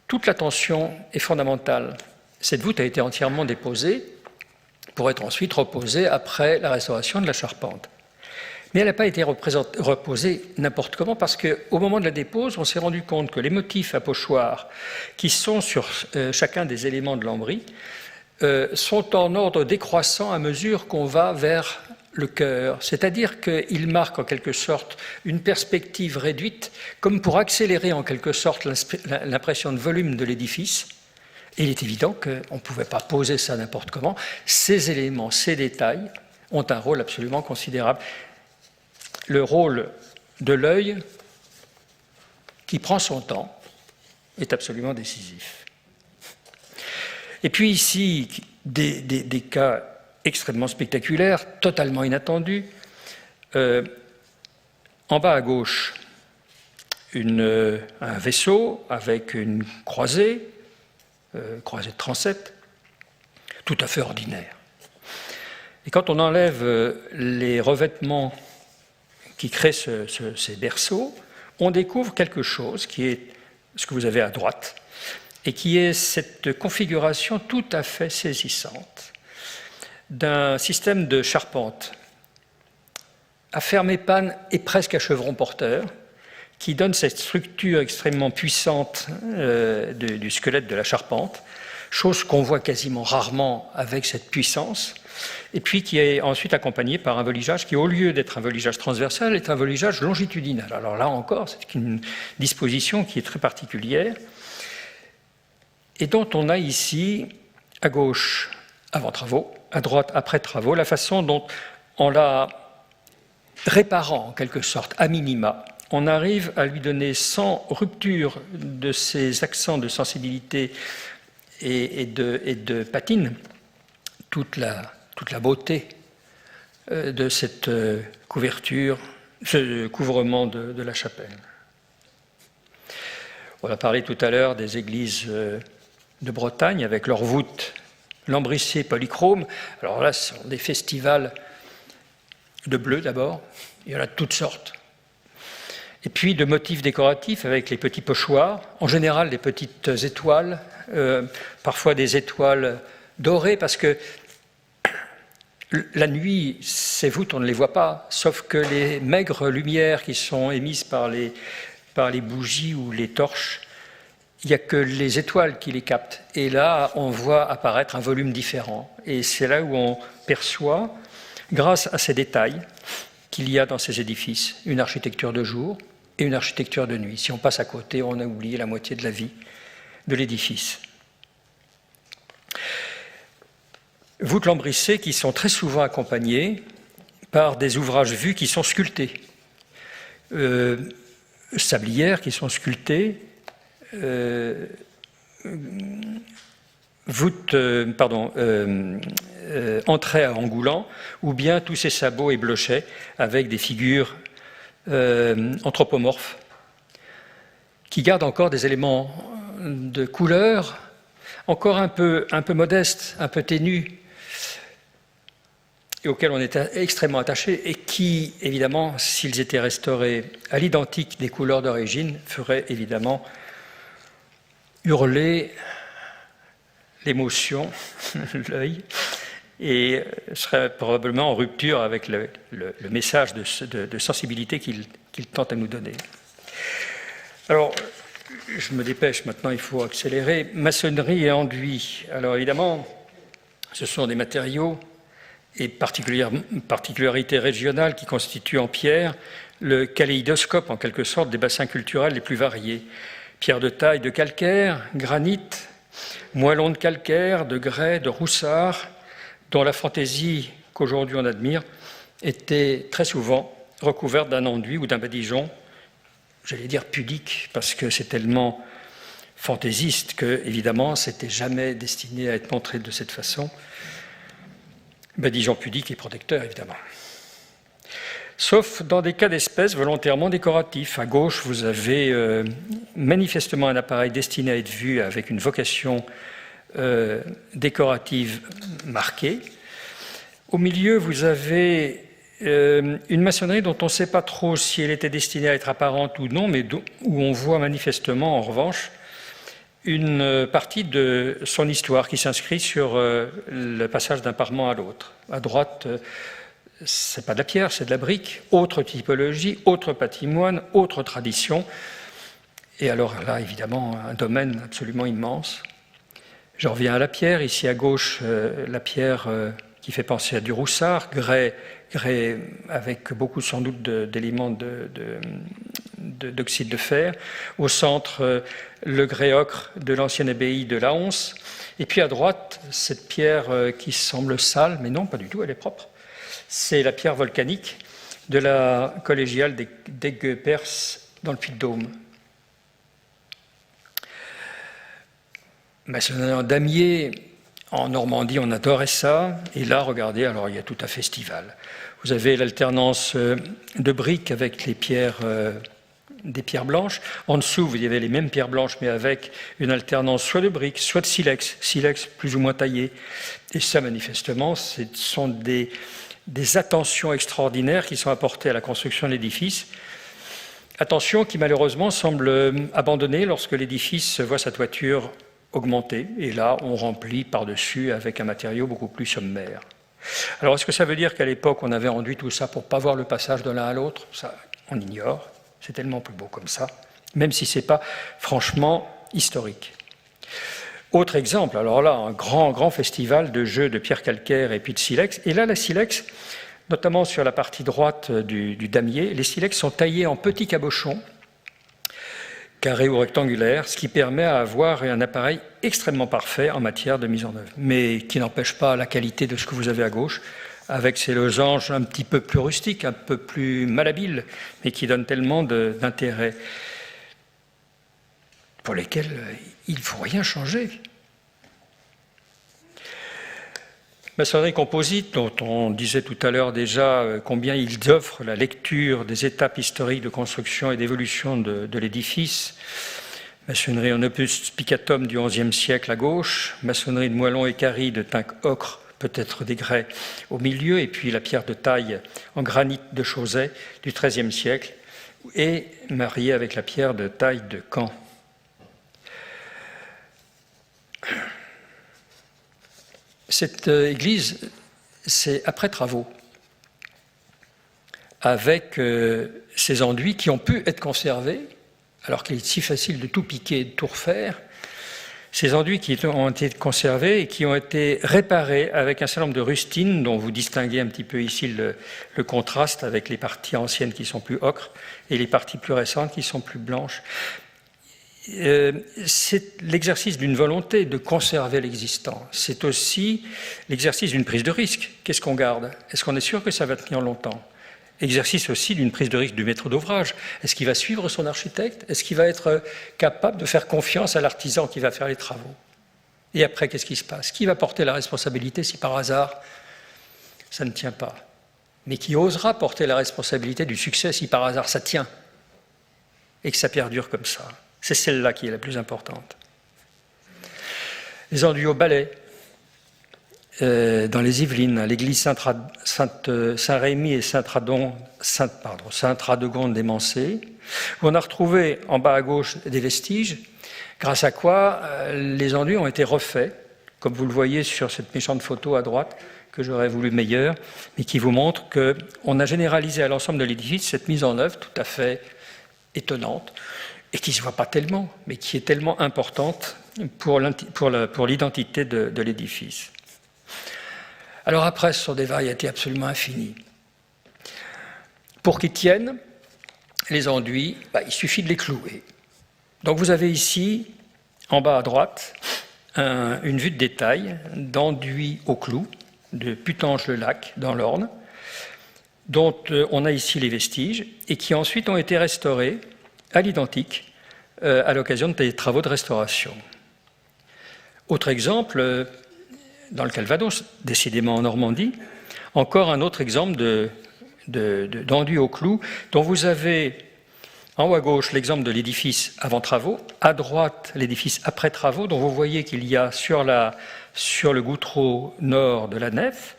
toute l'attention est fondamentale. Cette voûte a été entièrement déposée pour être ensuite reposée après la restauration de la charpente. Mais elle n'a pas été reposée n'importe comment, parce qu'au moment de la dépose, on s'est rendu compte que les motifs à pochoir qui sont sur chacun des éléments de lambris sont en ordre décroissant à mesure qu'on va vers le chœur, c'est-à-dire qu'il marque en quelque sorte une perspective réduite, comme pour accélérer en quelque sorte l'impression de volume de l'édifice. Et il est évident qu'on ne pouvait pas poser ça n'importe comment. Ces éléments, ces détails ont un rôle absolument considérable. Le rôle de l'œil, qui prend son temps, est absolument décisif. Et puis ici, des cas extrêmement spectaculaire, totalement inattendu. En bas à gauche, un vaisseau avec une croisée de transept, tout à fait ordinaire. Et quand on enlève les revêtements qui créent ces berceaux, on découvre quelque chose qui est ce que vous avez à droite, et qui est cette configuration tout à fait saisissante d'un système de charpente à fermer panne et presque à chevron porteur, qui donne cette structure extrêmement puissante du squelette de la charpente, chose qu'on voit quasiment rarement avec cette puissance, et puis qui est ensuite accompagné par un voligeage qui, au lieu d'être un voligeage transversal, est un voligeage longitudinal. Alors là encore, c'est une disposition qui est très particulière, et dont on a ici, à gauche, avant travaux, à droite, après travaux, la façon dont, en la réparant en quelque sorte, à minima, on arrive à lui donner sans rupture de ses accents de sensibilité et de patine, toute la beauté de cette couverture, ce couvrement de la chapelle. On a parlé tout à l'heure des églises de Bretagne avec leurs voûtes lambrissées polychromes. Alors là, ce sont des festivals de bleu d'abord, il y en a de toutes sortes. Et puis de motifs décoratifs avec les petits pochoirs, en général des petites étoiles, parfois des étoiles dorées, parce que la nuit, ces voûtes, on ne les voit pas, sauf que les maigres lumières qui sont émises par les bougies ou les torches, il n'y a que les étoiles qui les captent. Et là, on voit apparaître un volume différent. Et c'est là où on perçoit, grâce à ces détails, qu'il y a dans ces édifices une architecture de jour et une architecture de nuit. Si on passe à côté, on a oublié la moitié de la vie de l'édifice. Voûtes lambrissées qui sont très souvent accompagnées par des ouvrages vus qui sont sculptés. Sablières qui sont sculptées, entrées à engoulant, ou bien tous ces sabots et blochets avec des figures anthropomorphes qui gardent encore des éléments de couleur encore un peu modestes, un peu ténus, et auxquels on est extrêmement attaché, et qui, évidemment, s'ils étaient restaurés à l'identique des couleurs d'origine, feraient évidemment hurler l'émotion, l'œil, et seraient probablement en rupture avec le message de sensibilité qu'il tente à nous donner. Alors, je me dépêche maintenant, il faut accélérer. Maçonnerie et enduit. Alors évidemment, ce sont des matériaux et particularités régionales qui constituent en pierre le kaléidoscope, en quelque sorte, des bassins culturels les plus variés. Pierre de taille de calcaire, granit, moellons de calcaire, de grès, de roussard, dont la fantaisie qu'aujourd'hui on admire était très souvent recouverte d'un enduit ou d'un badigeon, j'allais dire pudique, parce que c'est tellement fantaisiste que, évidemment, c'était jamais destiné à être montré de cette façon. Badigeon pudique et protecteur, évidemment. Sauf dans des cas d'espèces volontairement décoratifs. À gauche, vous avez manifestement un appareil destiné à être vu avec une vocation décorative marquée. Au milieu, vous avez une maçonnerie dont on ne sait pas trop si elle était destinée à être apparente ou non, mais où on voit manifestement, en revanche, une partie de son histoire qui s'inscrit sur le passage d'un parement à l'autre. À droite, c'est pas de la pierre, c'est de la brique, autre typologie, autre patrimoine, autre tradition. Et alors là, évidemment, un domaine absolument immense. Je reviens à la pierre, ici à gauche, la pierre qui fait penser à du roussard, grès avec beaucoup sans doute d'éléments d'oxyde de fer. Au centre, le grès ocre de l'ancienne abbaye de Laons. Et puis à droite, cette pierre qui semble sale, mais non, pas du tout, elle est propre. C'est la pierre volcanique de la collégiale d'Aigues-Perses dans le Puy-de-Dôme. Maçonnerie en damier, en Normandie, on adorait ça. Et là, regardez, alors il y a tout un festival. Vous avez l'alternance de briques avec les pierres, des pierres blanches. En dessous, vous avez les mêmes pierres blanches, mais avec une alternance soit de briques, soit de silex plus ou moins taillé. Et ça, manifestement, ce sont des attentions extraordinaires qui sont apportées à la construction de l'édifice. Attention qui, malheureusement, semble abandonnée lorsque l'édifice voit sa toiture augmenter, et là on remplit par-dessus avec un matériau beaucoup plus sommaire. Alors est-ce que ça veut dire qu'à l'époque on avait enduit tout ça pour ne pas voir le passage de l'un à l'autre? Ça, on ignore, c'est tellement plus beau comme ça, même si ce n'est pas franchement historique. Autre exemple, alors là, un grand festival de jeux de pierre calcaire et puis de silex, et là la silex, notamment sur la partie droite du damier, les silex sont taillés en petits cabochons, carré ou rectangulaire, ce qui permet à avoir un appareil extrêmement parfait en matière de mise en œuvre, mais qui n'empêche pas la qualité de ce que vous avez à gauche, avec ces losanges un petit peu plus rustiques, un peu plus malhabiles, mais qui donnent tellement d'intérêt, pour lesquels il ne faut rien changer. Maçonnerie composite, dont on disait tout à l'heure déjà combien ils offrent la lecture des étapes historiques de construction et d'évolution de l'édifice. Maçonnerie en opus spicatum du XIe siècle à gauche, maçonnerie de moellons et caries de tinc ocre, peut-être des grès au milieu, et puis la pierre de taille en granit de Chauzet du XIIIe siècle, et mariée avec la pierre de taille de Caen. Cette église, c'est après travaux, avec ces enduits qui ont pu être conservés, alors qu'il est si facile de tout piquer et de tout refaire, ces enduits qui ont été conservés et qui ont été réparés avec un certain nombre de rustines, dont vous distinguez un petit peu ici le contraste avec les parties anciennes qui sont plus ocre et les parties plus récentes qui sont plus blanches. C'est l'exercice d'une volonté de conserver l'existant. C'est aussi l'exercice d'une prise de risque. Qu'est-ce qu'on garde? Est-ce qu'on est sûr que ça va tenir longtemps? Exercice aussi d'une prise de risque du maître d'ouvrage. Est-ce qu'il va suivre son architecte? Est-ce qu'il va être capable de faire confiance à l'artisan qui va faire les travaux? Et après, qu'est-ce qui se passe? Qui va porter la responsabilité si par hasard ça ne tient pas? Mais qui osera porter la responsabilité du succès si par hasard ça tient et que ça perdure comme ça? C'est celle-là qui est la plus importante. Les enduits au balai, dans les Yvelines, à l'église Saint-Rémy et Saint-Radegonde d'Émancé, où on a retrouvé en bas à gauche des vestiges, grâce à quoi les enduits ont été refaits, comme vous le voyez sur cette méchante photo à droite, que j'aurais voulu meilleure, mais qui vous montre qu'on a généralisé à l'ensemble de l'édifice cette mise en œuvre tout à fait étonnante, et qui ne se voit pas tellement, mais qui est tellement importante pour l'identité de l'édifice. Alors après, ce sont des variétés absolument infinies. Pour qu'ils tiennent, les enduits, il suffit de les clouer. Donc vous avez ici, en bas à droite, une vue de détail d'enduits au clou de Putange-le-Lac, dans l'Orne, dont on a ici les vestiges et qui ensuite ont été restaurés à l'identique à l'occasion des travaux de restauration. Autre exemple, dans le Calvados, décidément en Normandie, encore un autre exemple d'enduit au clou, dont vous avez en haut à gauche l'exemple de l'édifice avant travaux, à droite l'édifice après travaux, dont vous voyez qu'il y a sur le gouttereau nord de la nef,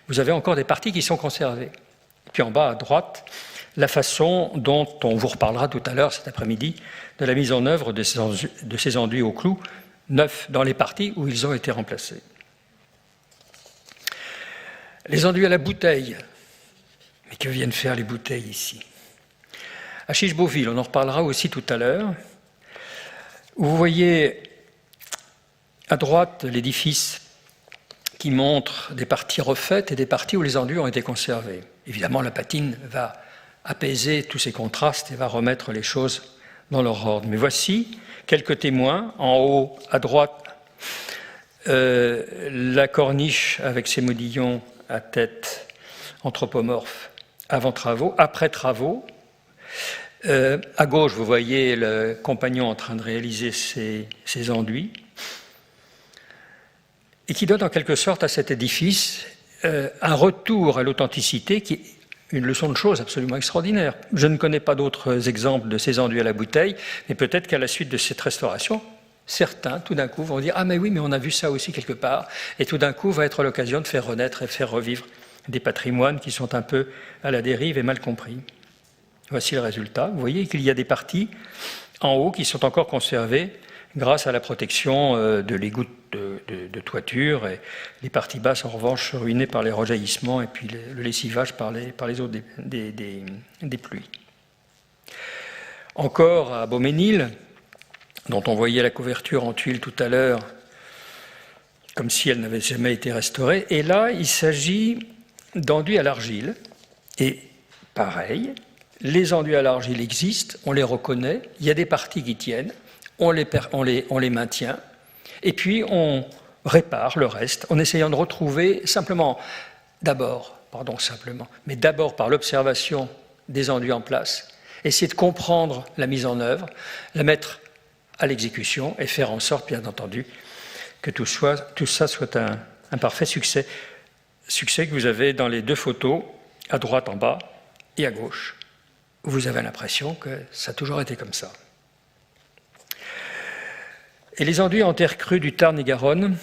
vous avez encore des parties qui sont conservées. Puis en bas à droite, la façon dont on vous reparlera tout à l'heure cet après-midi de la mise en œuvre de ces enduits au clou neufs dans les parties où ils ont été remplacés. Les enduits à la bouteille. Mais que viennent faire les bouteilles ici? À Chiche-Beauville, on en reparlera aussi tout à l'heure. Vous voyez à droite l'édifice qui montre des parties refaites et des parties où les enduits ont été conservés. Évidemment, la patine va apaiser tous ces contrastes et va remettre les choses dans leur ordre. Mais voici quelques témoins. En haut, à droite, la corniche avec ses modillons à tête anthropomorphe avant travaux, après travaux. À gauche, vous voyez le compagnon en train de réaliser ses enduits, et qui donne en quelque sorte à cet édifice un retour à l'authenticité qui est une leçon de choses absolument extraordinaire. Je ne connais pas d'autres exemples de ces enduits à la bouteille, mais peut-être qu'à la suite de cette restauration, certains, tout d'un coup, vont dire « Ah mais oui, mais on a vu ça aussi quelque part », et tout d'un coup va être l'occasion de faire renaître et faire revivre des patrimoines qui sont un peu à la dérive et mal compris. Voici le résultat. Vous voyez qu'il y a des parties en haut qui sont encore conservées grâce à la protection de l'égout de toiture, et les parties basses, en revanche, ruinées par les rejaillissements et puis le lessivage par les eaux des pluies. Encore à Beauménil, dont on voyait la couverture en tuiles tout à l'heure, comme si elle n'avait jamais été restaurée, et là, il s'agit d'enduits à l'argile, et pareil, les enduits à l'argile existent, on les reconnaît, il y a des parties qui tiennent, on les maintient, et puis on répare le reste en essayant de retrouver d'abord par l'observation des enduits en place, essayer de comprendre la mise en œuvre, la mettre à l'exécution et faire en sorte, bien entendu, que tout ça soit un parfait succès. Succès que vous avez dans les deux photos, à droite en bas et à gauche. Vous avez l'impression que ça a toujours été comme ça. Et les enduits en terre crue du Tarn-et-Garonne,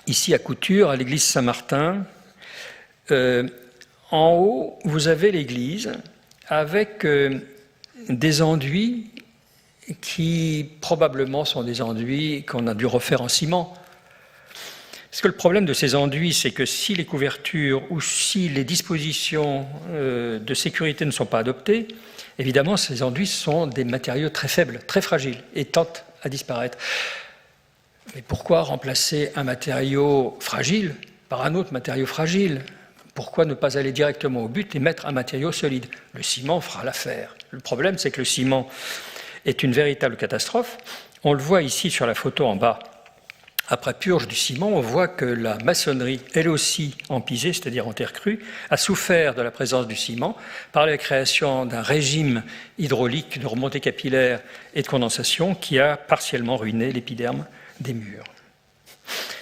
ici à Couture, à l'église Saint-Martin, en haut, vous avez l'église avec des enduits qui probablement sont des enduits qu'on a dû refaire en ciment. Parce que le problème de ces enduits, c'est que si les couvertures ou si les dispositions de sécurité ne sont pas adoptées, évidemment, ces enduits sont des matériaux très faibles, très fragiles, et tentent à disparaître. Mais pourquoi remplacer un matériau fragile par un autre matériau fragile? Pourquoi ne pas aller directement au but et mettre un matériau solide? Le ciment fera l'affaire. Le problème, c'est que le ciment est une véritable catastrophe. On le voit ici sur la photo en bas. Après purge du ciment, on voit que la maçonnerie, elle aussi empisée, c'est-à-dire en terre crue, a souffert de la présence du ciment par la création d'un régime hydraulique de remontée capillaire et de condensation qui a partiellement ruiné l'épiderme des murs.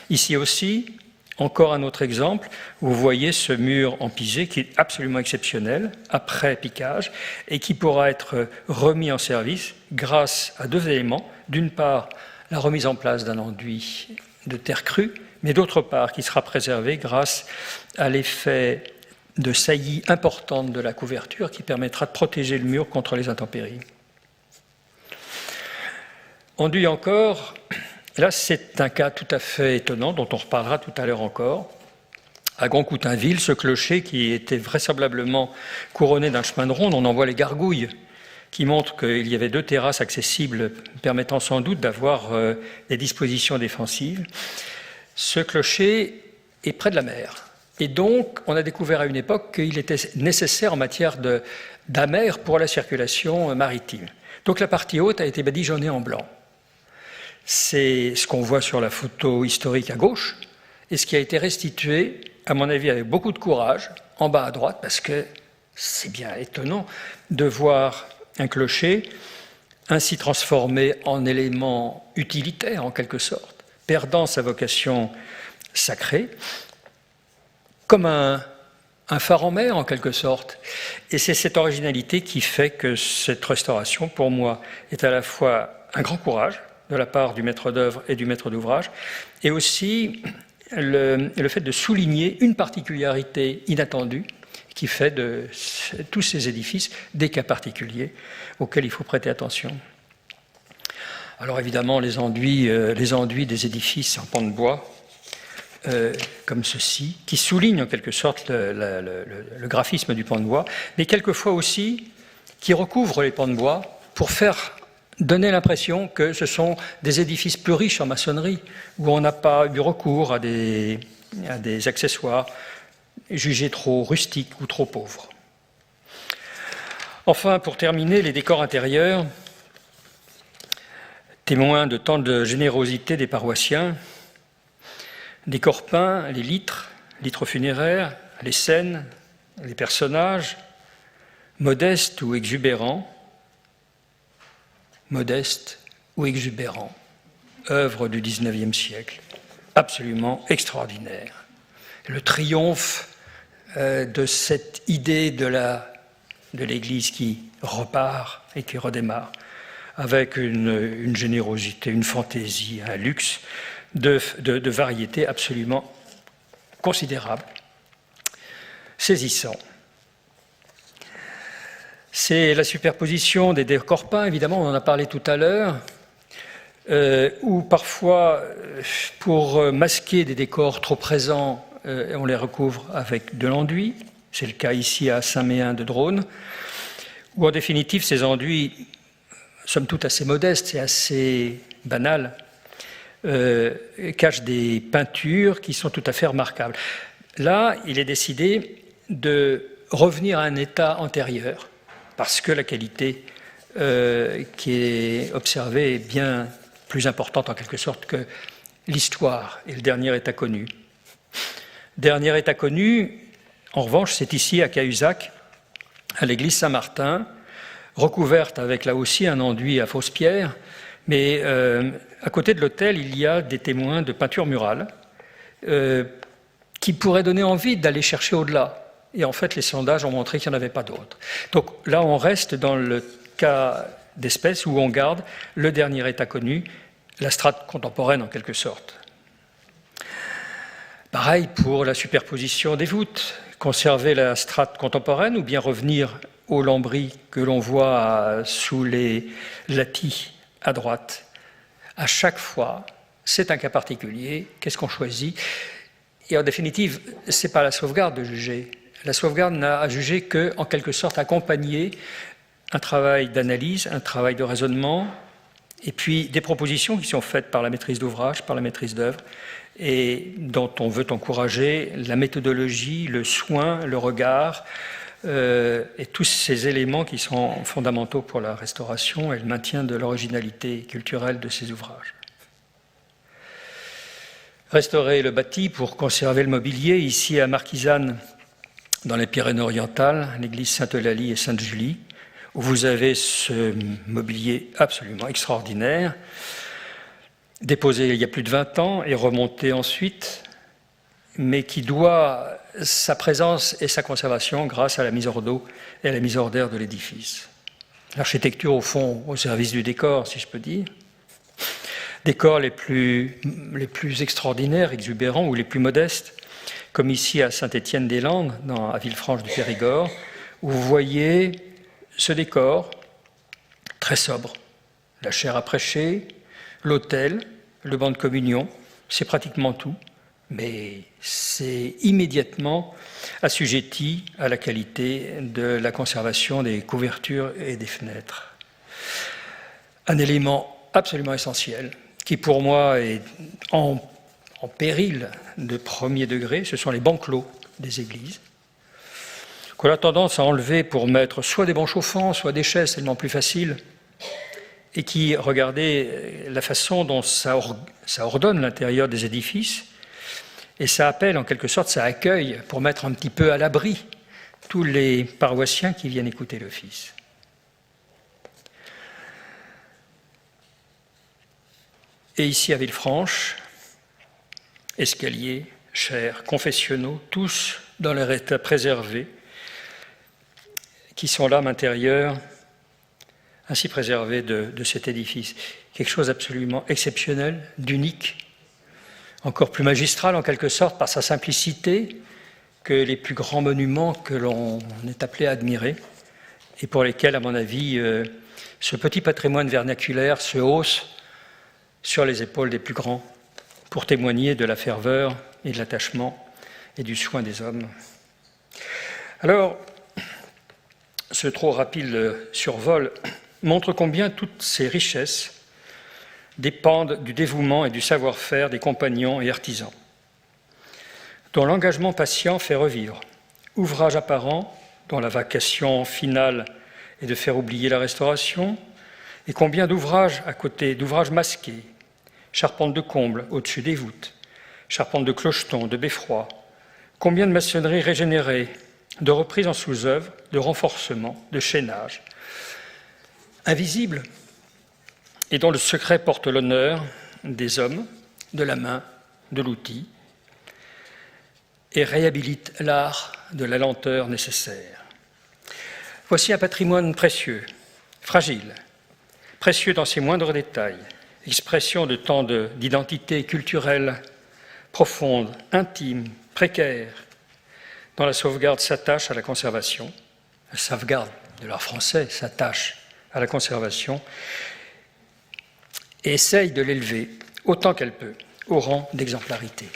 Ici aussi, encore un autre exemple, vous voyez ce mur empisé qui est absolument exceptionnel, après piquage, et qui pourra être remis en service grâce à deux éléments. D'une part, la remise en place d'un enduit de terre crue, mais d'autre part, qui sera préservé grâce à l'effet de saillie importante de la couverture qui permettra de protéger le mur contre les intempéries. Enduit encore, là c'est un cas tout à fait étonnant dont on reparlera tout à l'heure encore. À Goncoutainville, ce clocher qui était vraisemblablement couronné d'un chemin de ronde, on en voit les gargouilles, qui montre qu'il y avait deux terrasses accessibles permettant sans doute d'avoir des dispositions défensives. Ce clocher est près de la mer. Et donc, on a découvert à une époque qu'il était nécessaire en matière d'amer pour la circulation maritime. Donc la partie haute a été badigeonnée en blanc. C'est ce qu'on voit sur la photo historique à gauche, et ce qui a été restitué, à mon avis, avec beaucoup de courage, en bas à droite, parce que c'est bien étonnant de voir un clocher ainsi transformé en élément utilitaire en quelque sorte, perdant sa vocation sacrée, comme un phare en mer en quelque sorte. Et c'est cette originalité qui fait que cette restauration, pour moi, est à la fois un grand courage de la part du maître d'œuvre et du maître d'ouvrage, et aussi le fait de souligner une particularité inattendue qui fait de tous ces édifices des cas particuliers auxquels il faut prêter attention. Alors évidemment, les enduits des édifices en pan de bois, comme ceci, qui soulignent en quelque sorte le graphisme du pan de bois, mais quelquefois aussi qui recouvrent les pans de bois pour donner l'impression que ce sont des édifices plus riches en maçonnerie, où on n'a pas eu recours à des accessoires jugés trop rustiques ou trop pauvres. Enfin, pour terminer, les décors intérieurs, témoins de tant de générosité des paroissiens, décors peints, les litres funéraires, les scènes, les personnages, modestes ou exubérants, œuvre du XIXe siècle, absolument extraordinaire. Le triomphe de cette idée de l'Église qui repart et qui redémarre, avec une générosité, une fantaisie, un luxe de variété absolument considérable, saisissant. C'est la superposition des décors peints, évidemment, on en a parlé tout à l'heure, où parfois, pour masquer des décors trop présents, on les recouvre avec de l'enduit. C'est le cas ici à Saint-Méen de Drône, où en définitive, ces enduits, somme toute assez modestes et assez banals, cachent des peintures qui sont tout à fait remarquables. Là, il est décidé de revenir à un état antérieur, parce que la qualité qui est observée est bien plus importante en quelque sorte que l'histoire et le dernier état connu. Dernier état connu, en revanche, c'est ici à Cahuzac, à l'église Saint-Martin, recouverte avec là aussi un enduit à fausse pierre, mais à côté de l'autel, il y a des témoins de peinture murale qui pourraient donner envie d'aller chercher au-delà. Et en fait, les sondages ont montré qu'il n'y en avait pas d'autres. Donc là, on reste dans le cas d'espèce où on garde le dernier état connu, la strate contemporaine en quelque sorte. Pareil pour la superposition des voûtes. Conserver la strate contemporaine ou bien revenir au lambris que l'on voit sous les lattis à droite. À chaque fois, c'est un cas particulier. Qu'est-ce qu'on choisit? Et en définitive, ce n'est pas la sauvegarde de juger. La sauvegarde n'a à juger qu'en quelque sorte accompagner un travail d'analyse, un travail de raisonnement, et puis des propositions qui sont faites par la maîtrise d'ouvrage, par la maîtrise d'œuvre, et dont on veut encourager la méthodologie, le soin, le regard, et tous ces éléments qui sont fondamentaux pour la restauration et le maintien de l'originalité culturelle de ces ouvrages. Restaurer le bâti pour conserver le mobilier, ici à Marquisane, dans les Pyrénées-Orientales, l'église Sainte-Eulalie et Sainte-Julie, où vous avez ce mobilier absolument extraordinaire, déposé il y a plus de 20 ans et remonté ensuite, mais qui doit sa présence et sa conservation grâce à la mise hors d'eau et à la mise hors d'air de l'édifice. L'architecture, au fond, au service du décor, si je peux dire. Décors les plus extraordinaires, exubérants ou les plus modestes, comme ici à Saint-Étienne-des-Landes, à Villefranche du Périgord, où vous voyez ce décor très sobre. La chaire à prêcher, l'autel, le banc de communion, c'est pratiquement tout, mais c'est immédiatement assujetti à la qualité de la conservation des couvertures et des fenêtres. Un élément absolument essentiel, qui pour moi est en péril de premier degré, ce sont les bancs clos des églises, qu'on a tendance à enlever pour mettre soit des bancs chauffants, soit des chaises, c'est tellement plus facile, et qui, regardez la façon dont ça ordonne l'intérieur des édifices, et ça appelle en quelque sorte, ça accueille pour mettre un petit peu à l'abri tous les paroissiens qui viennent écouter l'office. Et ici à Villefranche, escaliers, chaires, confessionnaux, tous dans leur état préservé, qui sont l'âme intérieure ainsi préservée de cet édifice. Quelque chose d'absolument exceptionnel, d'unique, encore plus magistral en quelque sorte par sa simplicité que les plus grands monuments que l'on est appelé à admirer et pour lesquels, à mon avis, ce petit patrimoine vernaculaire se hausse sur les épaules des plus grands pour témoigner de la ferveur et de l'attachement et du soin des hommes. Alors, ce trop rapide survol montre combien toutes ces richesses dépendent du dévouement et du savoir-faire des compagnons et artisans, dont l'engagement patient fait revivre. Ouvrage apparent, dont la vocation finale est de faire oublier la restauration, et combien d'ouvrages à côté, d'ouvrages masqués, charpentes de combles au-dessus des voûtes, charpentes de clochetons, de beffrois, combien de maçonneries régénérées, de reprises en sous-œuvre, de renforcements, de chaînages, invisibles, et dont le secret porte l'honneur des hommes, de la main, de l'outil, et réhabilite l'art de la lenteur nécessaire. Voici un patrimoine précieux, fragile, précieux dans ses moindres détails, expression de tant d'identité culturelle profonde, intime, précaire, dont la sauvegarde s'attache à la conservation, la sauvegarde de l'art français s'attache à la conservation et essaye de l'élever autant qu'elle peut au rang d'exemplarité.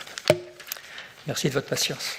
Merci de votre patience.